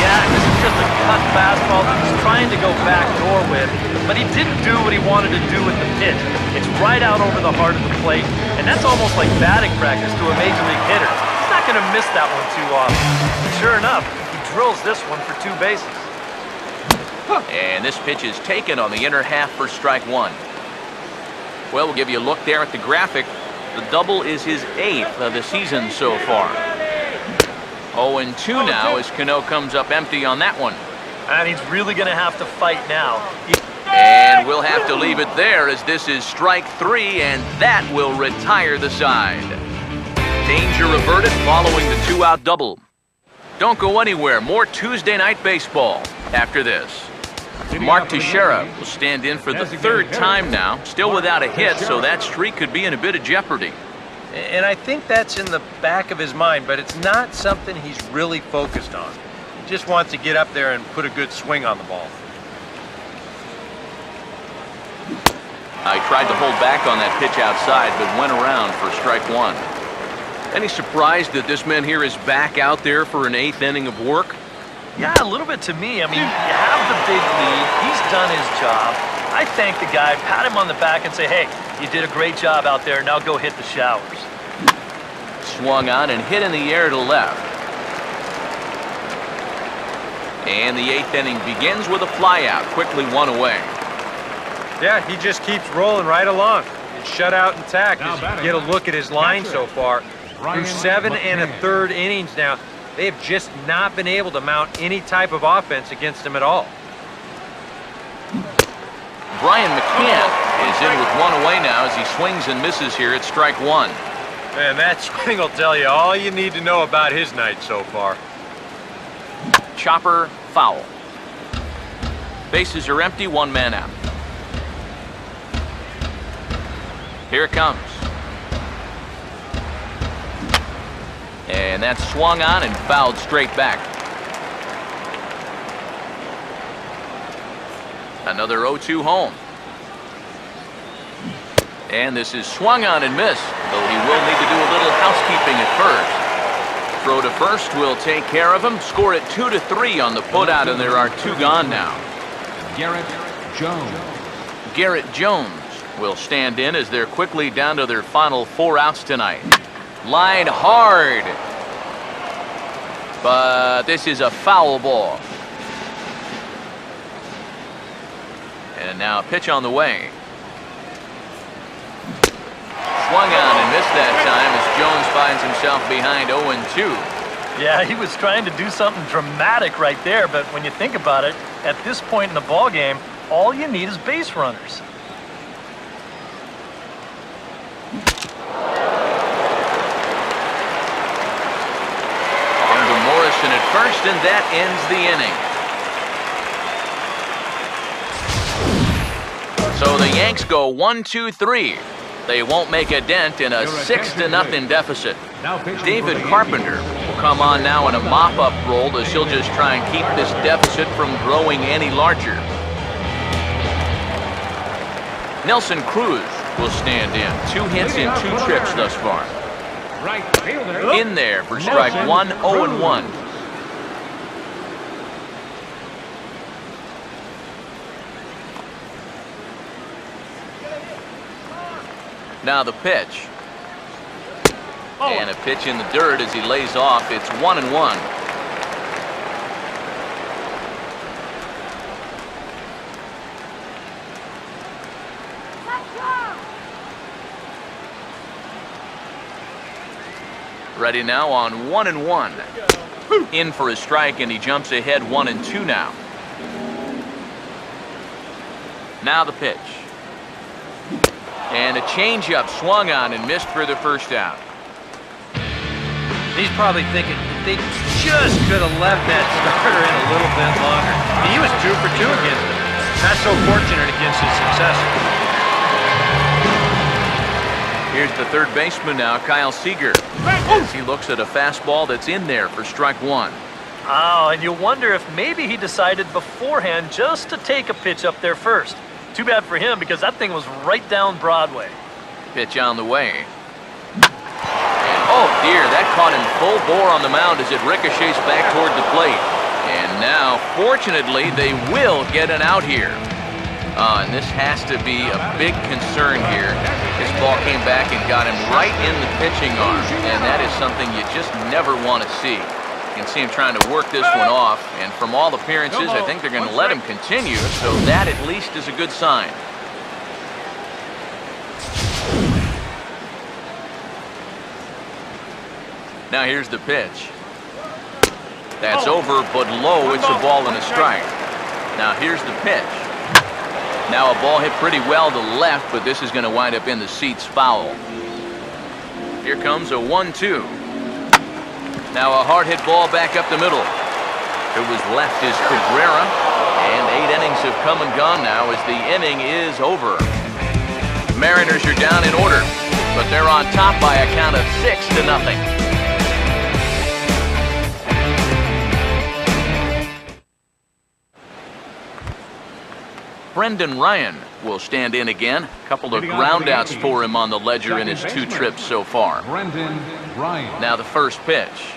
Speaker 2: Yeah, this is just a cut fastball that he's trying to go back door with, but he didn't do what he wanted to do with the pitch. It's right out over the heart of the plate, and that's almost like batting practice to a major league hitter. He's not going to miss that one too often. But sure enough, he drills this one for 2 bases.
Speaker 1: And this pitch is taken on the inner half for strike 1. Well, we'll give you a look there at the graphic. The double is his 8th of the season so far. 0-2 now as Cano comes up empty on that one.
Speaker 2: And he's really going to have to fight now.
Speaker 1: And we'll have to leave it there as this is strike 3, and that will retire the side. Danger averted following the 2-out double. Don't go anywhere. More Tuesday night baseball after this. Mark Teixeira will stand in for the 3rd time now, still without a hit, so that streak could be in a bit of jeopardy.
Speaker 4: And I think that's in the back of his mind, but it's not something he's really focused on. He just wants to get up there and put a good swing on the ball.
Speaker 1: He tried to hold back on that pitch outside, but went around for strike 1. Any surprise that this man here is back out there for an 8th inning of work?
Speaker 2: Yeah, a little bit to me. I mean, you have the big lead. He's done his job. I thank the guy, pat him on the back, and say, hey, you did a great job out there. Now go hit the showers.
Speaker 1: Swung on and hit in the air to left. And the 8th inning begins with a flyout, quickly 1 away.
Speaker 4: Yeah, he just keeps rolling right along. It's shutout intact as you get a look at his line so far. Through 7 1/3 innings now, they have just not been able to mount any type of offense against him at all.
Speaker 1: Brian McCann is in with 1 away now as he swings and misses here at strike 1.
Speaker 4: Man, that swing will tell you all you need to know about his night so far.
Speaker 1: Chopper foul. Bases are empty, one man out. Here it comes. And that's swung on and fouled straight back. Another 0-2 home. And this is swung on and missed, though he will need to do a little housekeeping at first. Throw to first will take care of him. Score it 2-3 on the putout, and there are 2 gone now.
Speaker 3: Garrett Jones.
Speaker 1: Garrett Jones will stand in as they're quickly down to their final 4 outs tonight. Line hard. But this is a foul ball. And now a pitch on the way. Swung on and missed that time as Jones finds himself behind 0-2.
Speaker 2: Yeah, he was trying to do something dramatic right there, but when you think about it, at this point in the ball game, all you need is base runners.
Speaker 1: On to Morrison at first, and that ends the inning. So the Yanks go 1-2-3. They won't make a dent in a 6-0 deficit. David Carpenter will come on now in a mop-up role as he'll just try and keep this deficit from growing any larger. Nelson Cruz will stand in. 2 hits and 2 trips thus far. In there for strike 1, 0-1. Now the pitch. And a pitch in the dirt as he lays off. It's 1-1. Ready now on 1-1. In for a strike, and he jumps ahead 1-2 now. Now the pitch. And a changeup swung on and missed for the first out.
Speaker 4: He's probably thinking they just could have left that starter in a little bit longer. He was 2 for 2 against him. Not so fortunate against his successor.
Speaker 1: Here's the third baseman now, Kyle Seager, as he looks at a fastball that's in there for strike 1.
Speaker 2: Oh, and you wonder if maybe he decided beforehand just to take a pitch up there first. Too bad for him, because that thing was right down Broadway.
Speaker 1: Pitch on the way. And oh dear, that caught him full bore on the mound as it ricochets back toward the plate. And now, fortunately, they will get an out here. And this has to be a big concern here. This ball came back and got him right in the pitching arm, and that is something you just never want to see. You can see him trying to work this one off, and from all appearances, I think they're going to let him continue, so that at least is a good sign. Now here's the pitch. That's over, but low. It's a ball and a strike. Now here's the pitch. Now a ball hit pretty well to left, but this is going to wind up in the seats foul. Here comes a 1-2. Now a hard hit ball back up the middle. Who was left is Cabrera, and 8 innings have come and gone now as the inning is over. Mariners are down in order, but they're on top by a count of 6-0. Brendan Ryan will stand in again. A couple of groundouts for him on the ledger in his 2 trips so far.
Speaker 3: Brendan Ryan.
Speaker 1: Now the first pitch.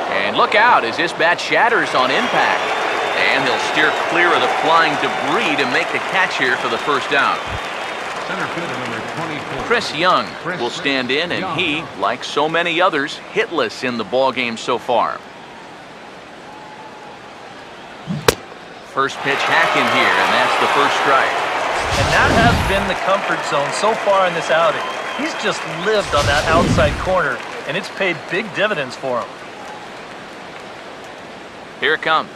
Speaker 1: And look out as this bat shatters on impact. And he'll steer clear of the flying debris to make the catch here for the first out.
Speaker 3: Center fielder number 24.
Speaker 1: Chris Young will stand in, and he, like so many others, hitless in the ballgame so far. First pitch hacking here, and that's the first strike.
Speaker 2: And that has been the comfort zone so far in this outing. He's just lived on that outside corner, and it's paid big dividends for him.
Speaker 1: Here it comes.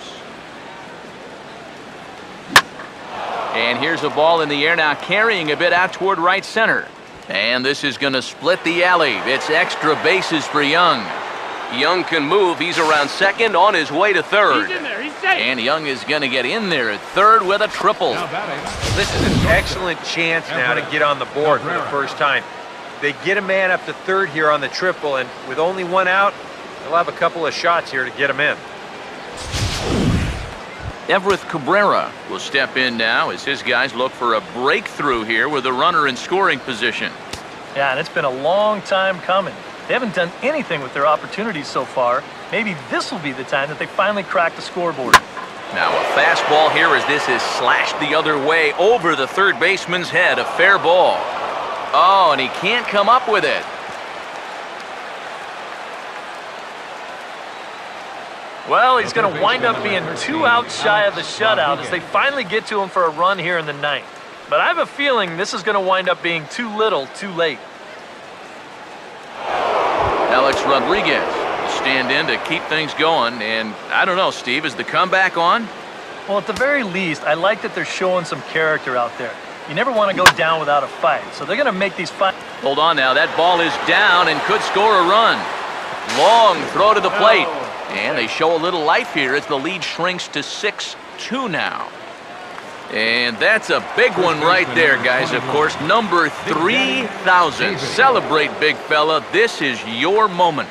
Speaker 1: And here's a ball in the air now, carrying a bit out toward right center. And this is going to split the alley. It's extra bases for Young. Young can move. He's around second, on his way to third.
Speaker 5: He's in there. He's
Speaker 1: And Young is going to get in there at third with a triple.
Speaker 3: Now batting.
Speaker 4: This is an excellent chance now to get on the board for the first time. They get a man up to third here on the triple, and with only one out, they'll have a couple of shots here to get him in.
Speaker 1: Everett Cabrera will step in now as his guys look for a breakthrough here with a runner in scoring position.
Speaker 2: Yeah, and it's been a long time coming. They haven't done anything with their opportunities so far. Maybe this will be the time that they finally crack the scoreboard.
Speaker 1: Now a fastball here as this is slashed the other way over the third baseman's head. A fair ball. Oh, and he can't come up with it.
Speaker 2: Well, he's going to wind up being 2 outs shy of the shutout as they finally get to him for a run here in the ninth. But I have a feeling this is going to wind up being too little, too late.
Speaker 1: Alex Rodriguez will stand in to keep things going. And I don't know, Steve, is the comeback on?
Speaker 2: Well, at the very least, I like that they're showing some character out there. You never want to go down without a fight, so they're going to make these fights.
Speaker 1: Hold on now, that ball is down and could score a run. Long throw to the plate. And they show a little life here as the lead shrinks to 6-2 now. And that's a big one right there, guys. Of course, number 3,000. Celebrate, big fella. This is your moment.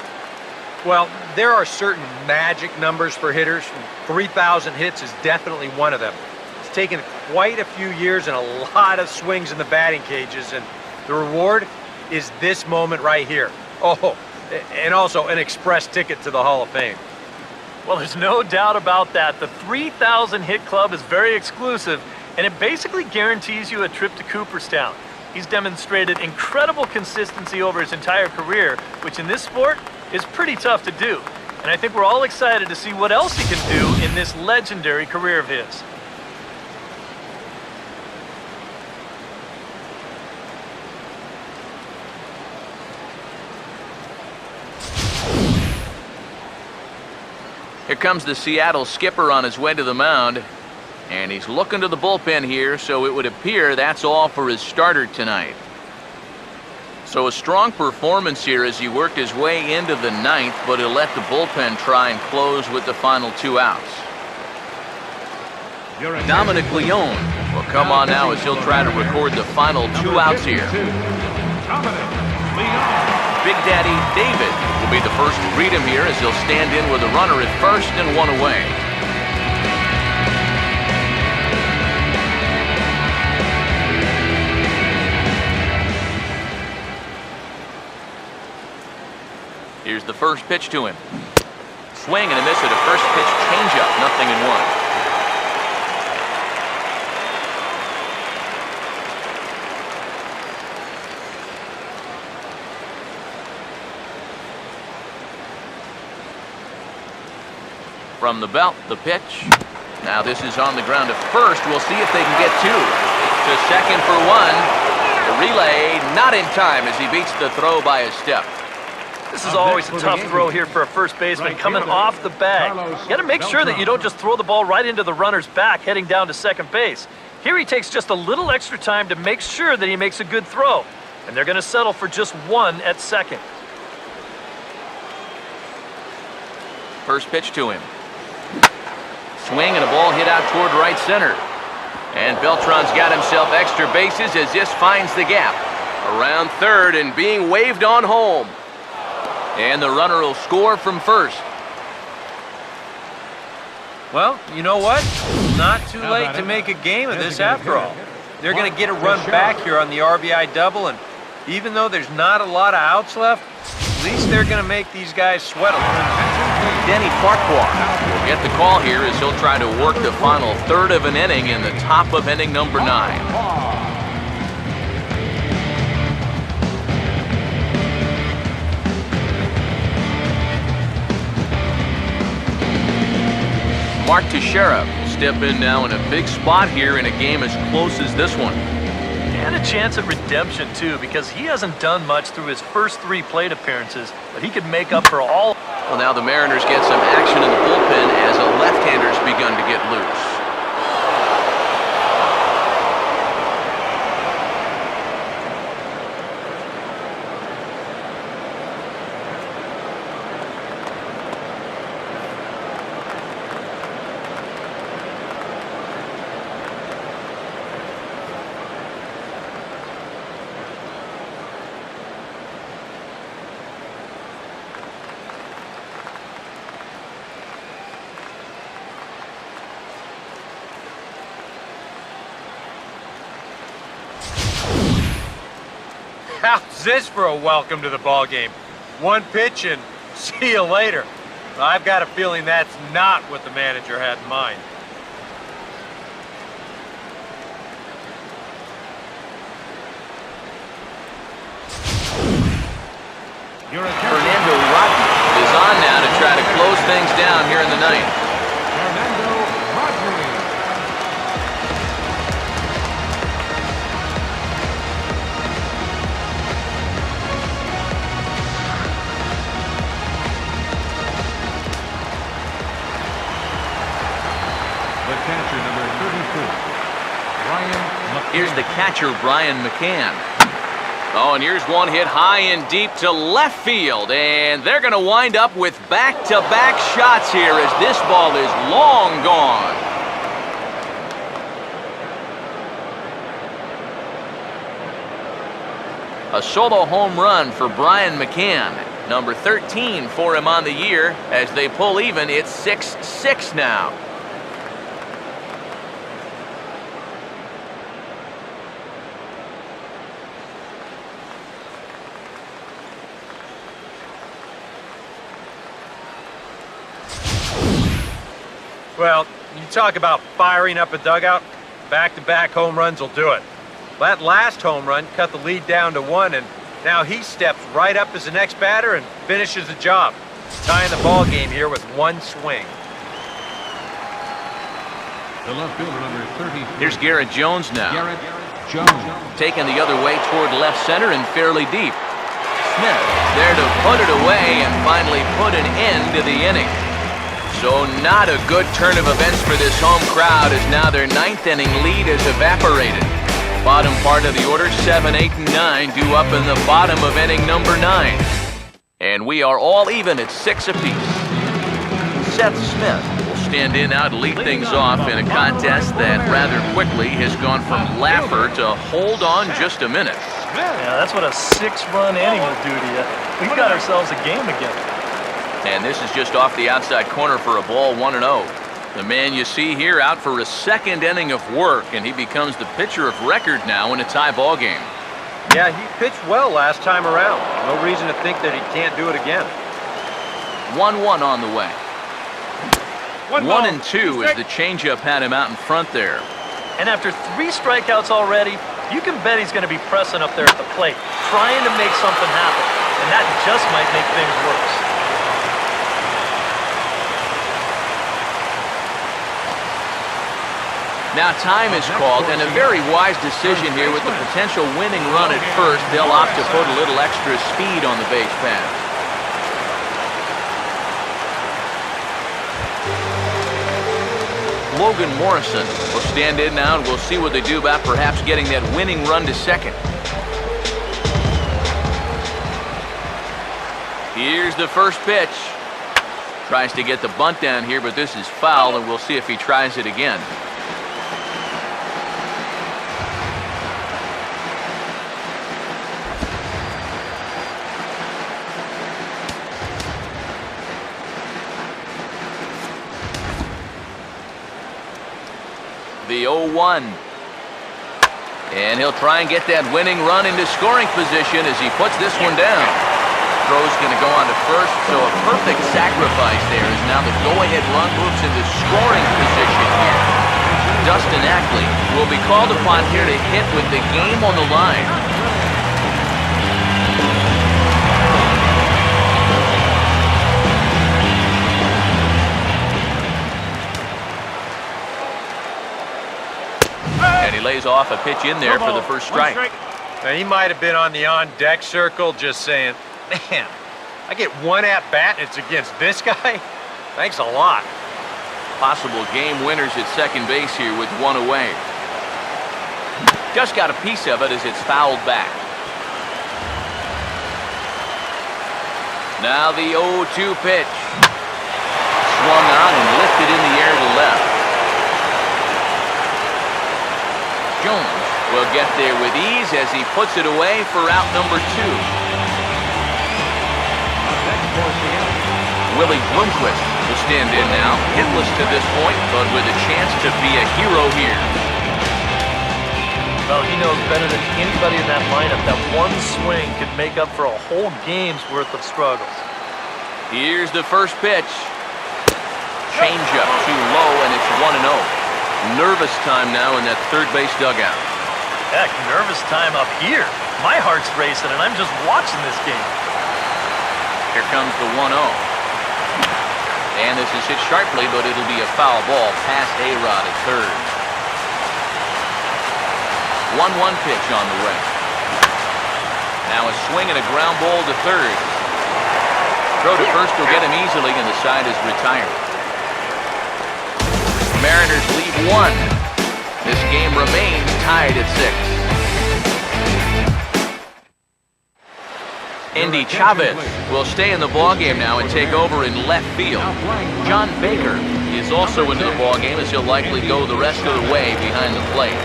Speaker 4: Well, there are certain magic numbers for hitters. 3,000 hits is definitely one of them. It's taken quite a few years and a lot of swings in the batting cages, and the reward is this moment right here. Oh, and also an express ticket to the Hall of Fame.
Speaker 2: Well, there's no doubt about that. The 3,000 hit club is very exclusive, and it basically guarantees you a trip to Cooperstown. He's demonstrated incredible consistency over his entire career, which in this sport is pretty tough to do. And I think we're all excited to see what else he can do in this legendary career of his.
Speaker 1: Here comes the Seattle skipper on his way to the mound. And he's looking to the bullpen here, so it would appear that's all for his starter tonight. So a strong performance here as he worked his way into the ninth, but he'll let the bullpen try and close with the final 2 outs. Dominic Leone will come on now as he'll try to record the final 2 outs here. Big Daddy David will be the first to greet him here as he'll stand in with a runner at first and 1 away. Here's the first pitch to him. Swing and a miss at a first pitch changeup, 0-1. From the belt, the pitch. Now this is on the ground at first. We'll see if they can get 2. To second for 1. The relay not in time as he beats the throw by a step.
Speaker 2: This is always a tough throw here for a first baseman coming off the bag. You got to make sure that you don't just throw the ball right into the runner's back heading down to second base. Here he takes just a little extra time to make sure that he makes a good throw. And they're going to settle for just 1 at second.
Speaker 1: First pitch to him. Swing and a ball hit out toward right center. And Beltran's got himself extra bases as this finds the gap. Around third and being waved on home. And the runner will score from first.
Speaker 4: Well, you know what? Not too late to make a game of this after all. They're going to get a run back here on the RBI double, and even though there's not a lot of outs left, at least they're going to make these guys sweat a little.
Speaker 1: Denny Farquhar will get the call here as he'll try to work the final third of an inning in the top of inning number 9. Mark Teixeira will step in now in a big spot here in a game as close as this one.
Speaker 2: And a chance at redemption, too, because he hasn't done much through his first 3 plate appearances, but he could make up for all.
Speaker 1: Well, now the Mariners get some action in the bullpen as a left-hander's begun to get loose.
Speaker 4: How's this for a welcome to the ball game? One pitch and see you later. I've got a feeling that's not what the manager had in mind.
Speaker 1: Fernando Rodney is on now to try to close things down here in the ninth.
Speaker 3: Fernando Rodney. The catcher, number 34, Brian McCann.
Speaker 1: Here's the catcher, Brian McCann. Oh, and here's one hit high and deep to left field, and they're going to wind up with back-to-back shots here as this ball is long gone. A solo home run for Brian McCann, number 13 for him on the year. As they pull even, it's 6-6 now.
Speaker 4: Well, you talk about firing up a dugout, back-to-back home runs will do it. That last home run cut the lead down to 1, and now he steps right up as the next batter and finishes the job, tying the ball game here with one swing.
Speaker 3: The left fielder, number 33.
Speaker 1: Here's Garrett Jones now.
Speaker 3: Garrett Jones.
Speaker 1: Taken the other way toward left center and fairly deep. Smith there to put it away and finally put an end to the inning. So not a good turn of events for this home crowd as now their ninth inning lead is evaporated. Bottom part of the order, 7, 8, and 9 due up in the bottom of inning number 9. And we are all even at 6 apiece. Seth Smith will stand in now to lead things off in a contest that rather quickly has gone from laugher to hold on just a minute.
Speaker 2: Yeah, that's what a 6-run inning will do to you. We've got ourselves a game again.
Speaker 1: And this is just off the outside corner for a ball, 1-0. The man you see here out for a second inning of work, and he becomes the pitcher of record now in a tie ball game.
Speaker 4: Yeah, he pitched well last time around. No reason to think that he can't do it again.
Speaker 1: 1-1 on the way. 1-2 as the changeup had him out in front there.
Speaker 2: And after 3 strikeouts already, you can bet he's going to be pressing up there at the plate, trying to make something happen. And that just might make things worse.
Speaker 1: Now time is called, and a very wise decision here with the potential winning run at first. They'll opt to put a little extra speed on the base pass. Logan Morrison will stand in now, and we'll see what they do about perhaps getting that winning run to second. Here's the first pitch. Tries to get the bunt down here, but this is foul, and we'll see if he tries it again. The 0-1. And he'll try and get that winning run into scoring position as he puts this one down. Throw's going to go on to first, so a perfect sacrifice there as now the go-ahead run moves into scoring position here. Dustin Ackley will be called upon here to hit with the game on the line. And he lays off a pitch in there for the first strike.
Speaker 4: Now, he might have been on the on-deck circle just saying, man, I get one at-bat and it's against this guy? Thanks a lot.
Speaker 1: Possible game winners at second base here with one away. Just got a piece of it as it's fouled back. Now the 0-2 pitch. Swung on and lifted in the air to left. Jones will get there with ease as he puts it away for out number 2. Willie Bloomquist will stand in now, hitless to this point, but with a chance to be a hero here.
Speaker 2: Well, he knows better than anybody in that lineup that one swing could make up for a whole game's worth of struggles.
Speaker 1: Here's the first pitch. Changeup too low, and it's 1-0. Nervous time now in that third base dugout.
Speaker 2: Heck, nervous time up here. My heart's racing, and I'm just watching this game.
Speaker 1: Here comes the 1-0. And this is hit sharply, but it'll be a foul ball past A-Rod at third. 1-1 pitch on the way. Now a swing and a ground ball to third. Throw to first will get him easily, and the side is retired. Mariners lead 1. This game remains tied at 6. Andy Chavez will stay in the ballgame now and take over in left field. John Baker is also into the ballgame, as he'll likely go the rest of the way behind the plate.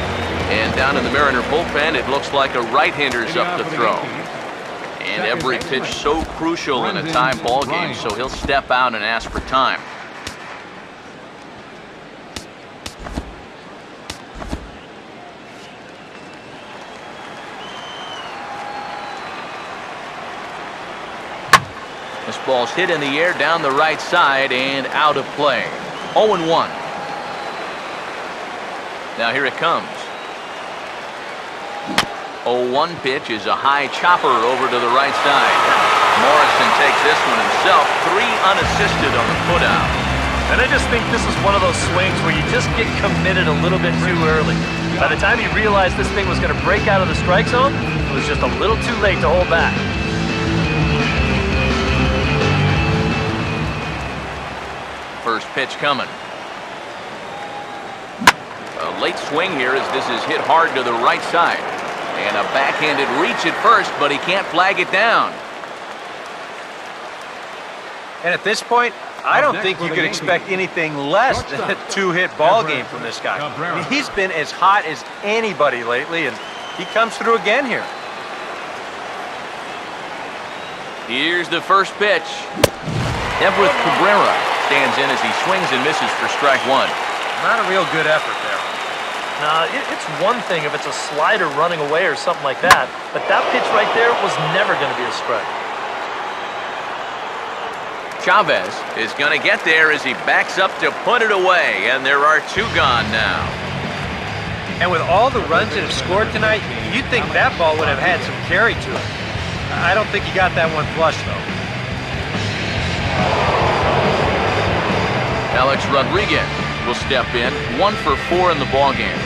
Speaker 1: And down in the Mariner bullpen, it looks like a right-hander's up to throw. And every pitch so crucial in a tie ball game, so he'll step out and ask for time. This ball's hit in the air down the right side and out of play. 0-1. Now here it comes. 0-1 pitch is a high chopper over to the right side. Morrison takes this one himself. 3 unassisted on the putout.
Speaker 2: And I just think this is one of those swings where you just get committed a little bit too early. By the time you realized this thing was going to break out of the strike zone, it was just a little too late to hold back.
Speaker 1: First pitch coming. A late swing here as this is hit hard to the right side. And a backhanded reach at first, but he can't flag it down.
Speaker 4: And at this point, I don't think you could expect anything less than a 2-hit ball game from this guy. I mean, he's been as hot as anybody lately, and he comes through again here.
Speaker 1: Here's the first pitch. Everett Cabrera stands in as he swings and misses for strike 1.
Speaker 4: Not a real good effort there.
Speaker 2: Now, it's one thing if it's a slider running away or something like that, but that pitch right there was never going to be a strike.
Speaker 1: Chavez is going to get there as he backs up to put it away, and there are 2 gone now.
Speaker 4: And with all the runs that have scored tonight, you'd think that ball would have had some carry to it. I don't think he got that one flush, though.
Speaker 1: Alex Rodriguez will step in, 1 for 4 in the ballgame.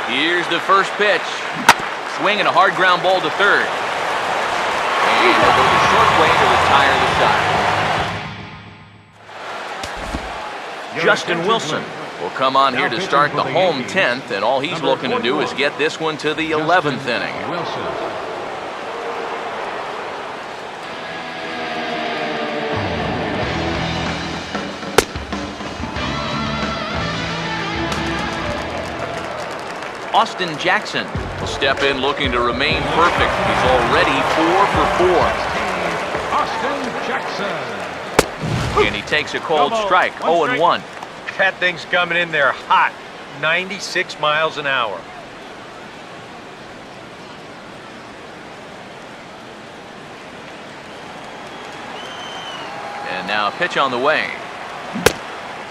Speaker 1: Here's the first pitch. Swing and a hard ground ball to third. And he'll go the short way to retire the side. Justin Wilson will come on here to start the home 10th, and all he's looking to do is get this one to the 11th inning. Austin Jackson will step in looking to remain perfect. He's already 4 for 4.
Speaker 3: Austin Jackson.
Speaker 1: And he takes a called strike, 0-1.
Speaker 4: That thing's coming in there hot, 96 miles an hour.
Speaker 1: And now a pitch on the way.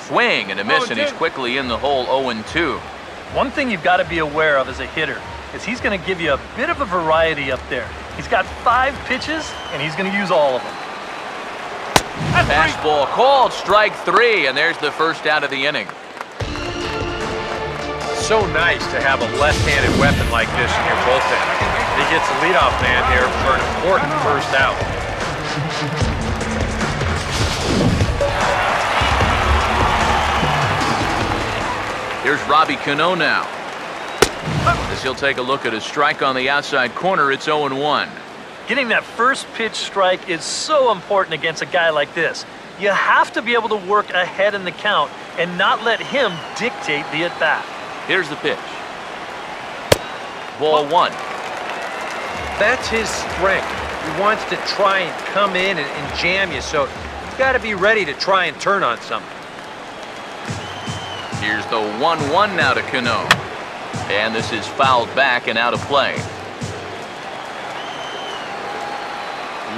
Speaker 1: Swing and a miss, and he's quickly in the hole, 0-2.
Speaker 2: One thing you've got to be aware of as a hitter is he's going to give you a bit of a variety up there. He's got 5 pitches, and he's going to use all of them.
Speaker 1: Fastball called, strike 3, and there's the first out of the inning.
Speaker 4: So nice to have a left-handed weapon like this in your bullpen. He gets the leadoff man here for an important first out.
Speaker 1: Here's Robbie Cano now. As he'll take a look at a strike on the outside corner, it's 0-1.
Speaker 2: Getting that first pitch strike is so important against a guy like this. You have to be able to work ahead in the count and not let him dictate the at-bat.
Speaker 1: Here's the pitch. Ball 1.
Speaker 4: That's his strength. He wants to try and come in and jam you, so got to be ready to try and turn on something.
Speaker 1: Here's the 1-1 now to Cano. And this is fouled back and out of play.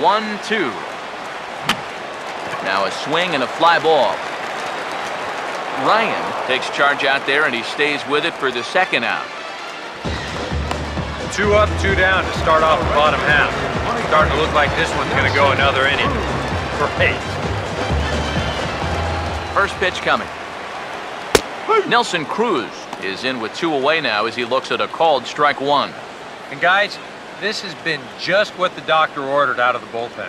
Speaker 1: 1-2. Now a swing and a fly ball. Ryan takes charge out there, and he stays with it for the second out.
Speaker 4: 2 up, 2 down to start off the bottom half. Starting to look like this one's going to go another inning. Great.
Speaker 1: First pitch coming. Nelson Cruz is in with 2 away now as he looks at a called strike 1.
Speaker 4: And guys, this has been just what the doctor ordered out of the bullpen.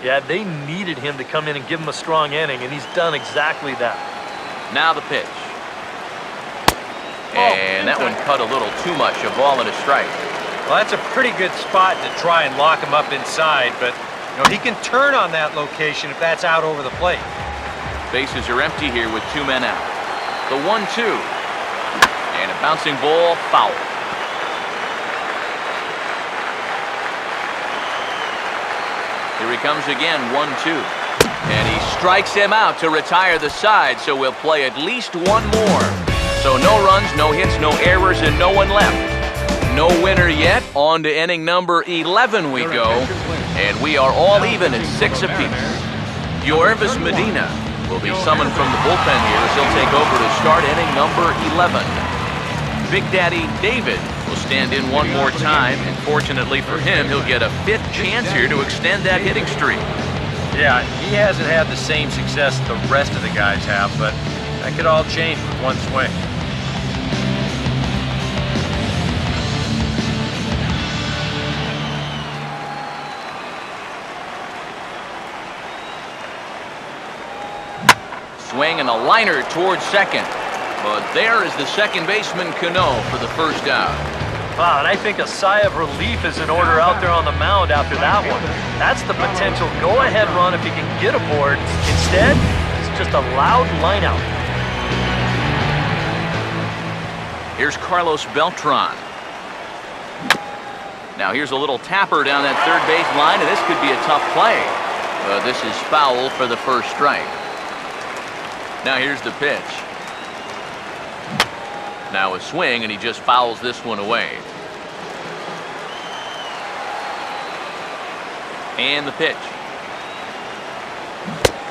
Speaker 2: Yeah, they needed him to come in and give him a strong inning, and he's done exactly that.
Speaker 1: Now the pitch. And that one cut a little too much, a ball and a strike.
Speaker 4: Well, that's a pretty good spot to try and lock him up inside, but he can turn on that location if that's out over the plate.
Speaker 1: Bases are empty here with 2 men out. The 1-2. And a bouncing ball, foul. Here he comes again, 1-2. And he strikes him out to retire the side, so we'll play at least 1 more. So no runs, no hits, no errors, and no one left. No winner yet. On to inning number 11 we go. And we are all even at 6 apiece. Yorvis Medina will be summoned from the bullpen here as he'll take over to start inning number 11. Big Daddy David will stand in 1 more time, and fortunately for him, he'll get a 5th chance here to extend that hitting streak.
Speaker 4: Yeah, he hasn't had the same success the rest of the guys have, but that could all change with 1 swing.
Speaker 1: Swing and a liner towards second. But there is the second baseman, Cano, for the first out.
Speaker 2: Wow, and I think a sigh of relief is in order out there on the mound after that one. That's the potential go-ahead run if he can get aboard. Instead, it's just a loud line-out.
Speaker 1: Here's Carlos Beltran. Now here's a little tapper down that third base line, and this could be a tough play. But this is foul for the first strike. Now here's the pitch. Now a swing, and he just fouls this one away. And the pitch.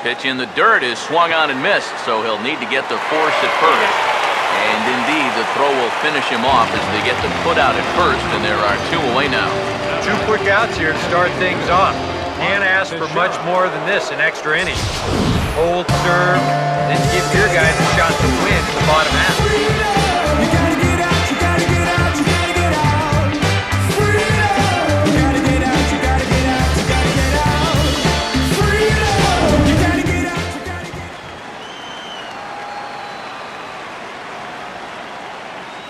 Speaker 1: Pitch in the dirt is swung on and missed, so he'll need to get the force at first. And indeed, the throw will finish him off as they get the put out at first, and there are 2 away now.
Speaker 4: 2 quick outs here to start things off. Can't ask for much more than this in extra innings. Hold, serve, then give your guys a shot to win in the bottom half.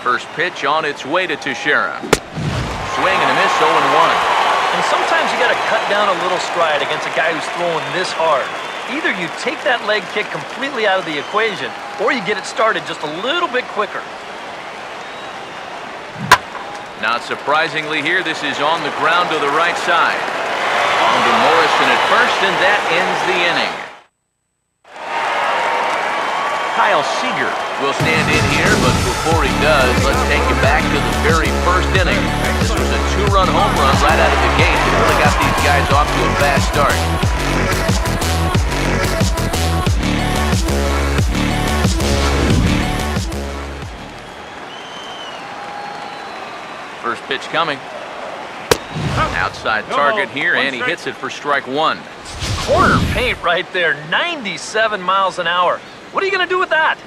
Speaker 1: First pitch on its way to Teixeira. Swing and a miss, 0-1.
Speaker 2: And sometimes you got to cut down a little stride against a guy who's throwing this hard. Either you take that leg kick completely out of the equation, or you get it started just a little bit quicker.
Speaker 1: Not surprisingly here, this is on the ground to the right side. On to Morrison at first, and that ends the inning. Kyle Seager will stand in here, but before he does, let's take you back to the very first inning. This was a 2-run home run right out of the gate that really got these guys off to a fast start. First pitch coming. Outside target here, and he hits it for strike 1.
Speaker 2: Corner paint right there, 97 miles an hour. What are you going to do with that?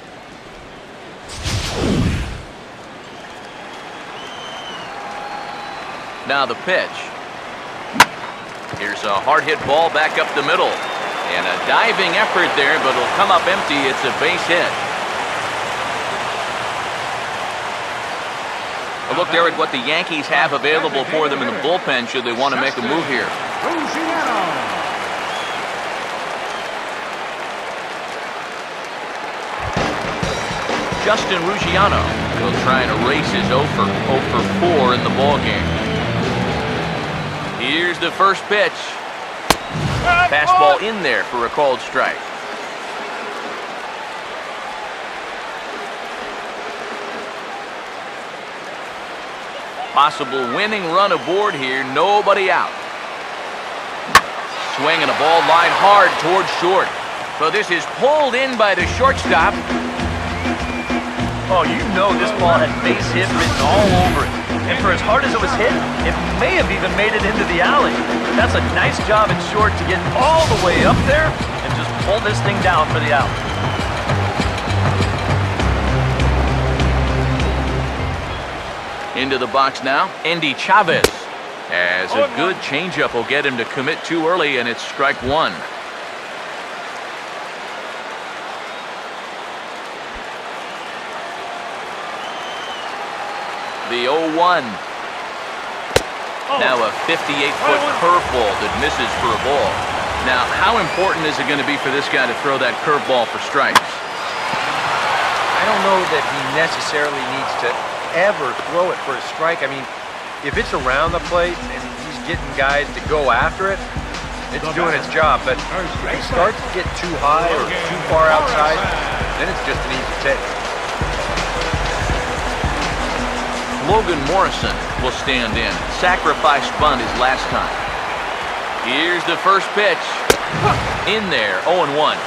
Speaker 1: Now the pitch. Here's a hard hit ball back up the middle. And a diving effort there, but it'll come up empty. It's a base hit. A look there at what the Yankees have available for them in the bullpen should they want to make a move here. Justin Ruggiano will try and erase his 0 for 4 in the ballgame. Here's the first pitch. Fastball in there for a called strike. Possible winning run aboard here. Nobody out. Swinging a ball line hard towards short. So this is pulled in by the shortstop.
Speaker 2: Oh, you know this ball had base hit written all over it. And for as hard as it was hit, it may have even made it into the alley. That's a nice job in short to get all the way up there and just pull this thing down for the out.
Speaker 1: Into the box now, Andy Chavez. As a good changeup will get him to commit too early, and it's strike one. The 0-1. Now a 58-foot curveball that misses for a ball. Now, how important is it going to be for this guy to throw that curveball for strikes?
Speaker 4: I don't know that he necessarily needs to ever throw it for a strike. I mean, if it's around the plate and he's getting guys to go after it, it's doing its job. But if it starts to get too high or too far outside, then it's just an easy take.
Speaker 1: Logan Morrison will stand in. Sacrifice bunt his last time. Here's the first pitch. In there, 0-1.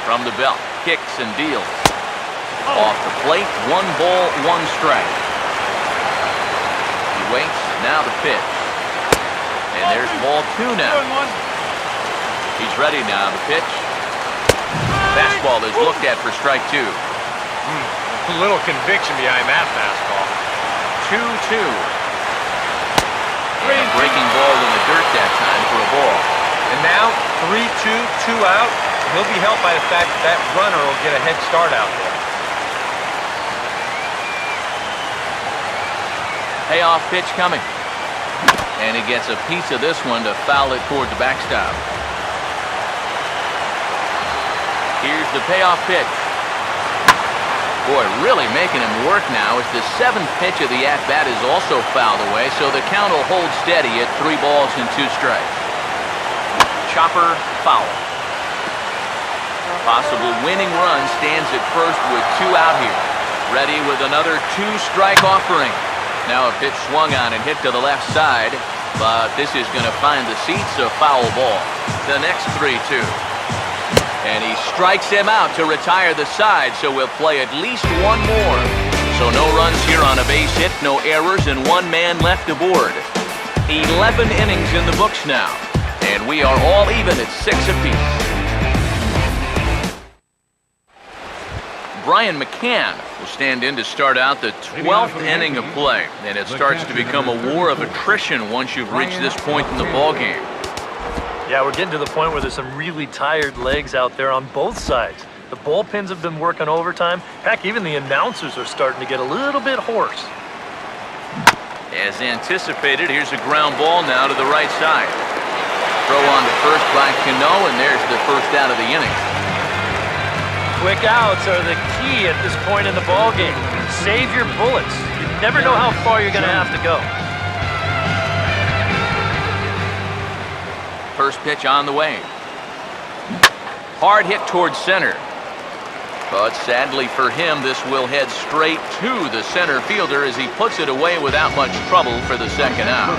Speaker 1: From the belt, kicks and deals. Off the plate, 1 ball, 1 strike. He waits, now the pitch. And there's ball 2 now. He's ready now, the pitch. Fastball is looked at for strike 2.
Speaker 4: A little conviction behind that fastball.
Speaker 1: 2-2. And a breaking ball in the dirt that time for a ball.
Speaker 4: And now, 3-2, 2 out. He'll be helped by the fact that that runner will get a head start out there.
Speaker 1: Payoff pitch coming. And he gets a piece of this one to foul it toward the backstop. Here's the payoff pitch. Boy, really making him work now as the 7th pitch of the at-bat is also fouled away, so the count will hold steady at 3 balls and 2 strikes. Chopper, foul. Possible winning run stands at first with 2 out here. Ready with another 2-strike offering. Now a pitch swung on and hit to the left side, but this is going to find the seats, a foul ball. The next 3-2. And he strikes him out to retire the side, so we'll play at least 1 more. So no runs here on a base hit, no errors, and 1 man left aboard. 11 innings in the books now, and we are all even at 6 apiece. Brian McCann will stand in to start out the 12th inning of play, and it starts to become a war of attrition once you've reached this point in the ballgame.
Speaker 2: Yeah, we're getting to the point where there's some really tired legs out there on both sides. The bullpens have been working overtime. Heck, even the announcers are starting to get a little bit hoarse.
Speaker 1: As anticipated, here's a ground ball now to the right side. Throw on to first by Cano, and there's the first out of the inning.
Speaker 2: Quick outs are the key at this point in the ballgame. Save your bullets. You never know how far you're going to have to go.
Speaker 1: First pitch on the way. Hard hit towards center. But sadly for him, this will head straight to the center fielder as he puts it away without much trouble for the second out.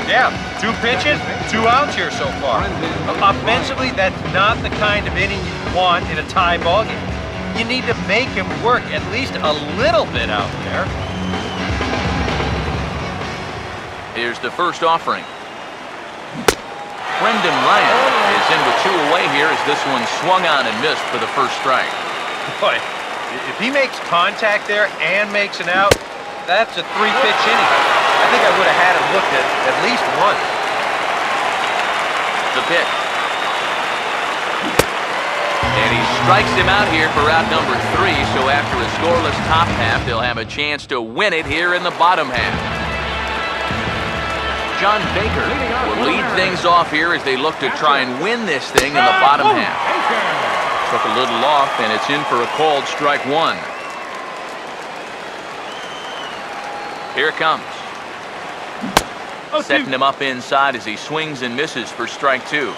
Speaker 4: Yeah, 2 pitches, 2 outs here so far. Offensively, that's not the kind of inning you want in a tie ballgame. You need to make him work at least a little bit out there.
Speaker 1: Here's the first offering. Brendan Ryan is in with 2 away here as this one swung on and missed for the first strike.
Speaker 4: Boy, if he makes contact there and makes an out, that's a 3-pitch inning. I think I would have had him looked at least once.
Speaker 1: The pitch. And he strikes him out here for out number 3, so after a scoreless top half, they'll have a chance to win it here in the bottom half. John Baker will lead things off here as they look to try and win this thing in the bottom half. Took a little off, and it's in for a called strike 1. Here it comes. Setting him up inside as he swings and misses for strike 2.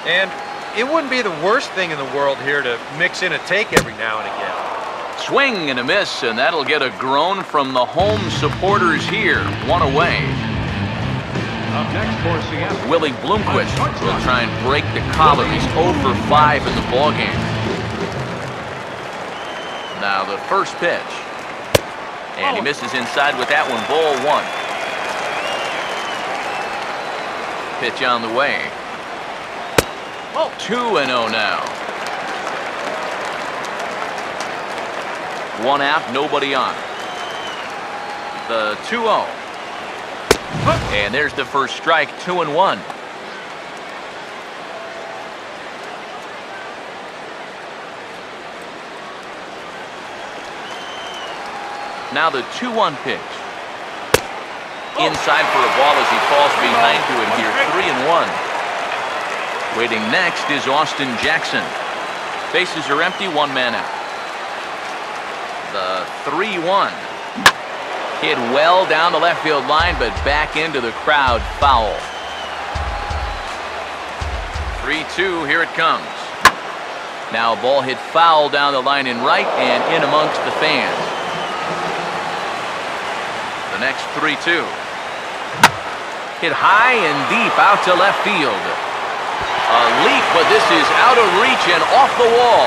Speaker 4: And it wouldn't be the worst thing in the world here to mix in a take every now and again.
Speaker 1: Swing and a miss, and that'll get a groan from the home supporters here. One away.
Speaker 3: Up next for Seattle,
Speaker 1: Willie Bloomquist will try and break the collar. He's 0 for 5 in the ballgame. Now the first pitch. And he misses inside with that one. Ball 1. Pitch on the way. 2-0 now. 1 out, nobody on. The 2-0. And there's the first strike, 2-1. Now the 2-1 pitch. Inside for a ball as he falls behind to it here, 3-1. Waiting next is Austin Jackson. Bases are empty, 1 man out. The 3-1. Hit well down the left field line, but back into the crowd, foul. 3-2, here it comes. Now a ball hit foul down the line in right and in amongst the fans. The next 3-2. Hit high and deep out to left field. A leap, but this is out of reach and off the wall.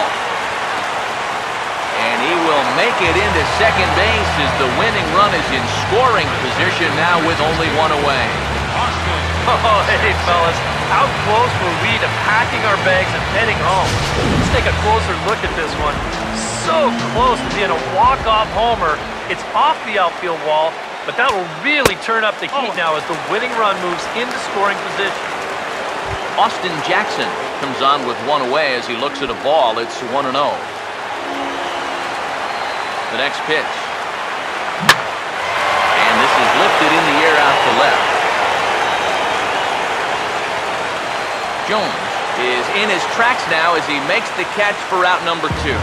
Speaker 1: And he will make it into second base as the winning run is in scoring position now with only 1 away.
Speaker 2: Oh, hey, fellas. How close were we to packing our bags and heading home? Let's take a closer look at this one. So close to being a walk-off homer. It's off the outfield wall, but that will really turn up the heat now as the winning run moves into scoring position.
Speaker 1: Austin Jackson comes on with 1 away as he looks at a ball. It's 1-0. The next pitch. And this is lifted in the air out to left. Jones is in his tracks now as he makes the catch for out number 2.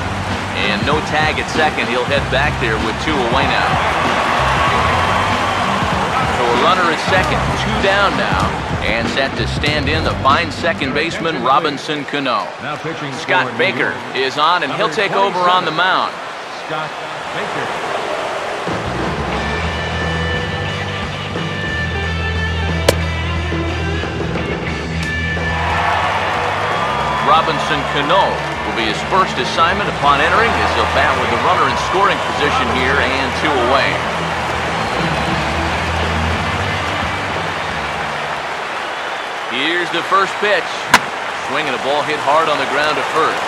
Speaker 1: And no tag at second. He'll head back there with 2 away now. So a runner at second, 2 down now. And set to stand in the fine second baseman, Robinson Cano.
Speaker 3: now pitching
Speaker 1: Scott
Speaker 3: for
Speaker 1: Baker
Speaker 3: New York,
Speaker 1: is on, and he'll
Speaker 3: number
Speaker 1: take over on the
Speaker 3: 27,
Speaker 1: mound.
Speaker 3: Scott Baker.
Speaker 1: Robinson Cano will be his first assignment upon entering. He'll bat with the runner in scoring position here and 2 away. Here's the first pitch. Swinging a ball hit hard on the ground to first.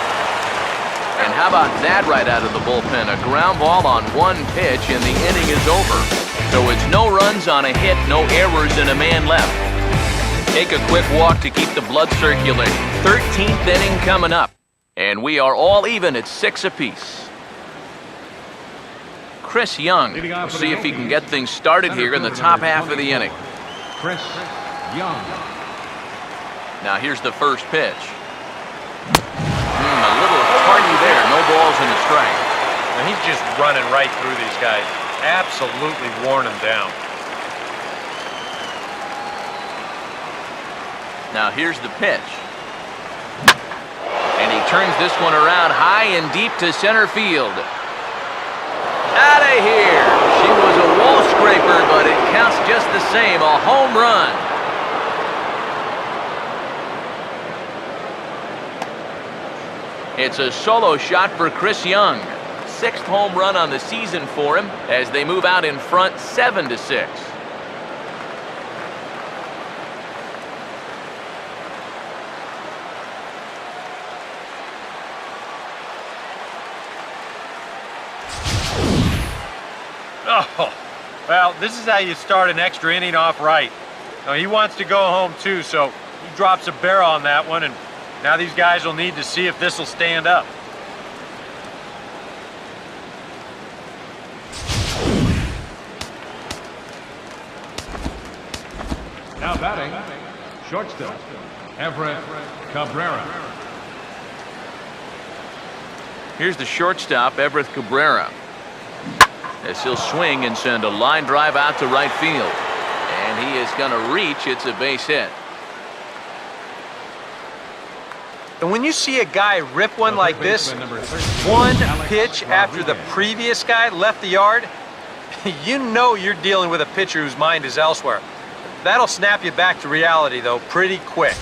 Speaker 1: And how about that right out of the bullpen? A ground ball on 1 pitch and the inning is over. So it's no runs on a hit, no errors, and a man left. Take a quick walk to keep the blood circulating. 13th inning coming up. And we are all even at 6 apiece. Chris Young will see if he can get things started here in the top half of the inning.
Speaker 3: Chris Young.
Speaker 1: Now here's the first pitch. A little tardy there. No balls and a strike.
Speaker 4: And he's just running right through these guys. Absolutely worn them down.
Speaker 1: Now here's the pitch. And he turns this one around high and deep to center field. Out of here. She was a wall scraper, but it counts just the same. A home run. It's a solo shot for Chris Young. 6th home run on the season for him as they move out in front 7-6.
Speaker 4: Oh, well, this is how you start an extra inning off right. Now, he wants to go home too, so he drops a barrel on that one, and now these guys will need to see if this will stand up.
Speaker 3: Now batting, shortstop, Everett Cabrera.
Speaker 1: Here's the shortstop, Everett Cabrera. As he'll swing and send a line drive out to right field. And he is going to reach. It's a base hit.
Speaker 4: And when you see a guy rip one like this, one pitch after the previous guy left the yard, you know you're dealing with a pitcher whose mind is elsewhere. That'll snap you back to reality, though, pretty quick.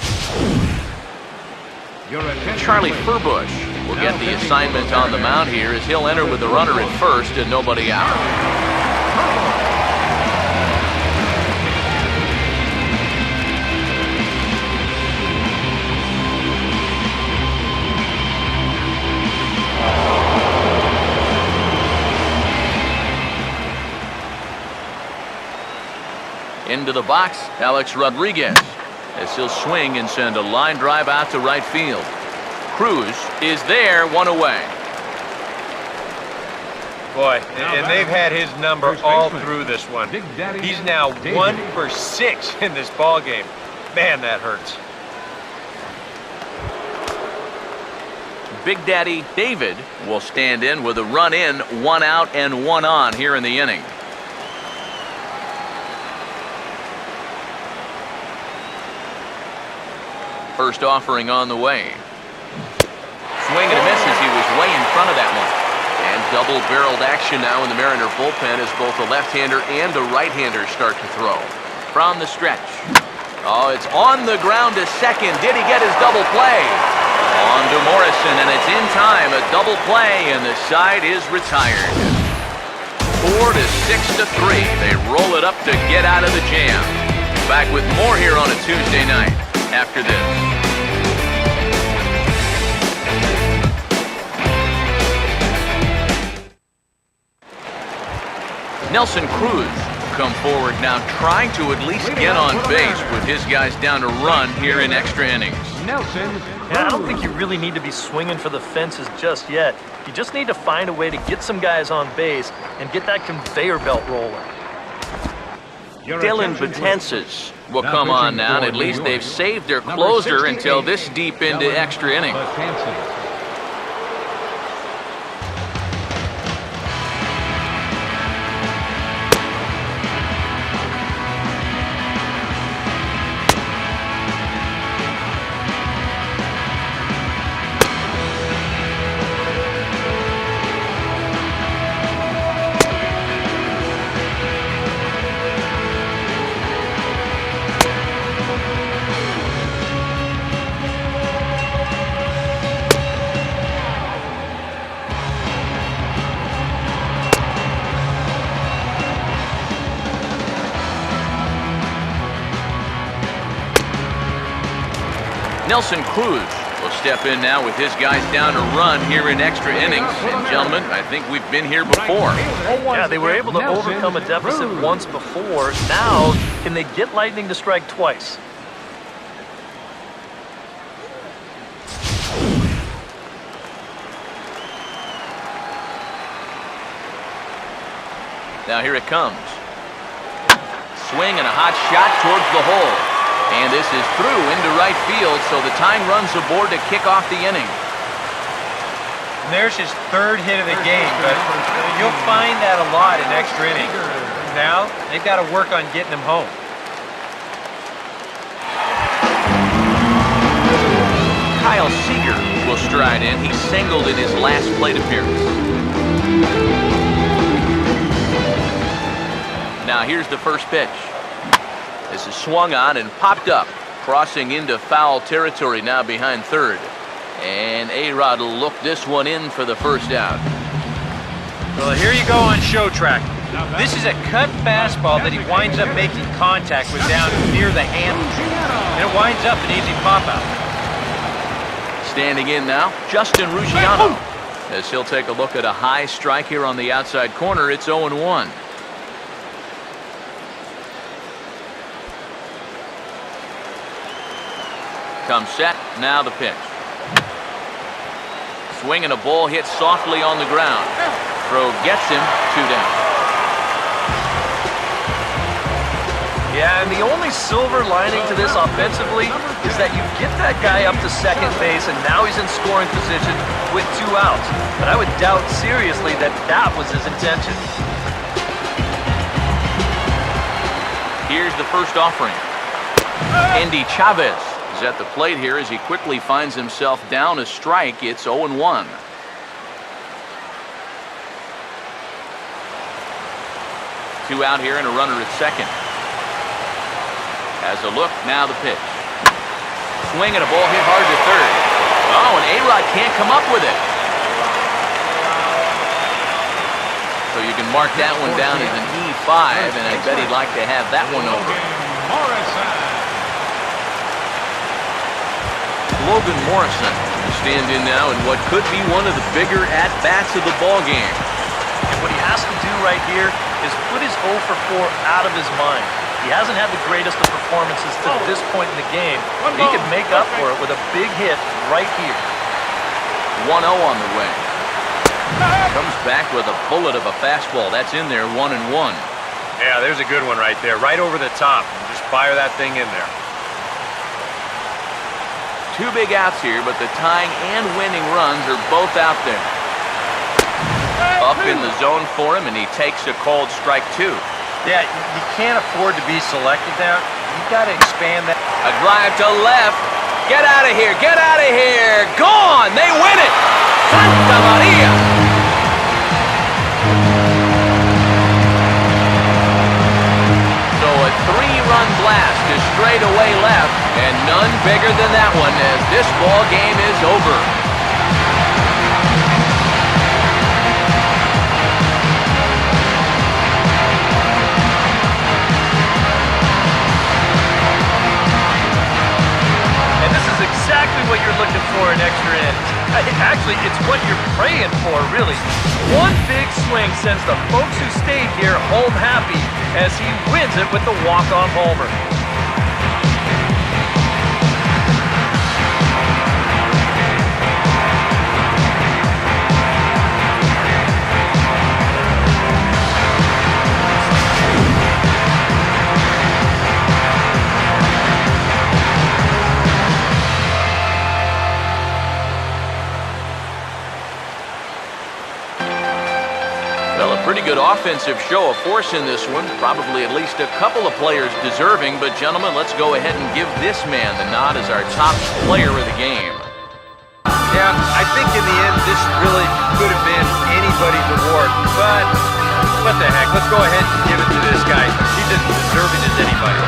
Speaker 1: Charlie Furbush will get the assignment on the mound here as he'll enter with the runner at first and nobody out. Into the box, Alex Rodriguez, as he'll swing and send a line drive out to right field. Cruz is there, one away.
Speaker 4: Boy, and they've had his number all through this one. He's now 1 for 6 in this ball game. Man, that hurts.
Speaker 1: Big Daddy David will stand in with a run in, 1 out and 1 on here in the inning. First offering on the way. Swing and a miss as he was way in front of that one. And double-barreled action now in the Mariner bullpen as both a left-hander and a right-hander start to throw. From the stretch. Oh, it's on the ground to second. Did he get his double play? On to Morrison, and it's in time. A double play, and the side is retired. 4 to 6 to 3. They roll it up to get out of the jam. Back with more here on a Tuesday night after this. Nelson Cruz will come forward now, trying to at least get on base with his guys down to run here in extra innings.
Speaker 2: Yeah, I don't think you really need to be swinging for the fences just yet. You just need to find a way to get some guys on base and get that conveyor belt rolling.
Speaker 1: Dylan Betances will come on now, and at least they've saved their closer until this deep into extra innings. Nelson Cruz will step in now with his guys down to run here in extra innings. And gentlemen, I think we've been here before.
Speaker 2: Yeah, they were able to overcome a deficit once before. Now, can they get Lightning to strike twice?
Speaker 1: Now here it comes. Swing and a hot shot towards the hole. And this is through into right field, so the tying runs aboard to kick off the inning.
Speaker 4: And there's his 3rd hit of the game, but you'll find that a lot in extra innings. Now, they've got to work on getting him home.
Speaker 1: Kyle Seager will stride in. He singled in his last plate appearance. Now here's the first pitch. This is swung on and popped up, crossing into foul territory now behind third. And A-Rod will look this one in for the first out.
Speaker 4: Well, here you go on show track. This is a cut fastball that he winds up making contact with down near the handle. And it winds up an easy pop-out.
Speaker 1: Standing in now, Justin Ruggiano. As he'll take a look at a high strike here on the outside corner, it's 0-1. Comes set, now the pitch. Swing and a ball hit softly on the ground. Throw gets him, 2 down.
Speaker 2: Yeah, and the only silver lining to this offensively is that you get that guy up to second base, and now he's in scoring position with 2 outs. But I would doubt seriously that that was his intention.
Speaker 1: Here's the first offering. Andy Chavez is at the plate here as he quickly finds himself down a strike. It's 0-1. Two out here and a runner at second. Has a look, now the pitch. Swing and a ball hit hard to third. Oh, and A-Rod can't come up with it. So you can mark that one down as an E5, and I bet he'd like to have that one over. Logan Morrison will stand in now in what could be one of the bigger at-bats of the ballgame.
Speaker 2: And what he has to do right here is put his 0 for 4 out of his mind. He hasn't had the greatest of performances to this point in the game. He could make up for it with a big hit right here.
Speaker 1: 1-0 on the way. Comes back with a bullet of a fastball. That's in there, 1-1.
Speaker 4: Yeah, there's a good one right there. Right over the top. Just fire that thing in there.
Speaker 1: Two big outs here, but the tying and winning runs are both out there. Up in the zone for him, and he takes a called strike 2.
Speaker 4: Yeah, you can't afford to be selected now. You've got to expand that.
Speaker 1: A drive to left. Get out of here. Get out of here. Gone. They win it. Santa Maria. So a 3-run blast to straightaway left, and none bigger than that one as this ball game is over.
Speaker 2: Exactly what you're looking for in extra innings. Actually, it's what you're praying for, really. One big swing sends the folks who stayed here home happy as he wins it with the walk-off homer.
Speaker 1: Pretty good offensive show of force in this one. Probably at least a couple of players deserving. But, gentlemen, let's go ahead and give this man the nod as our top player of the game.
Speaker 4: Yeah, I think in the end, this really could have been anybody's award. But what the heck? Let's go ahead and give it to this guy. He's as deserving as anybody.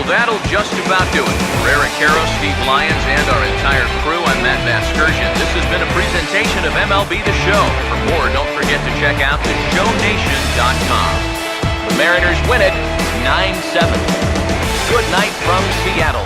Speaker 1: That'll just about do it. For Eric Harrow, Steve Lyons, and our entire crew, I'm Matt Vasgersian. This has been a presentation of MLB The Show. For more, don't forget to check out theshownation.com. The Mariners win it 9-7. Good night from Seattle.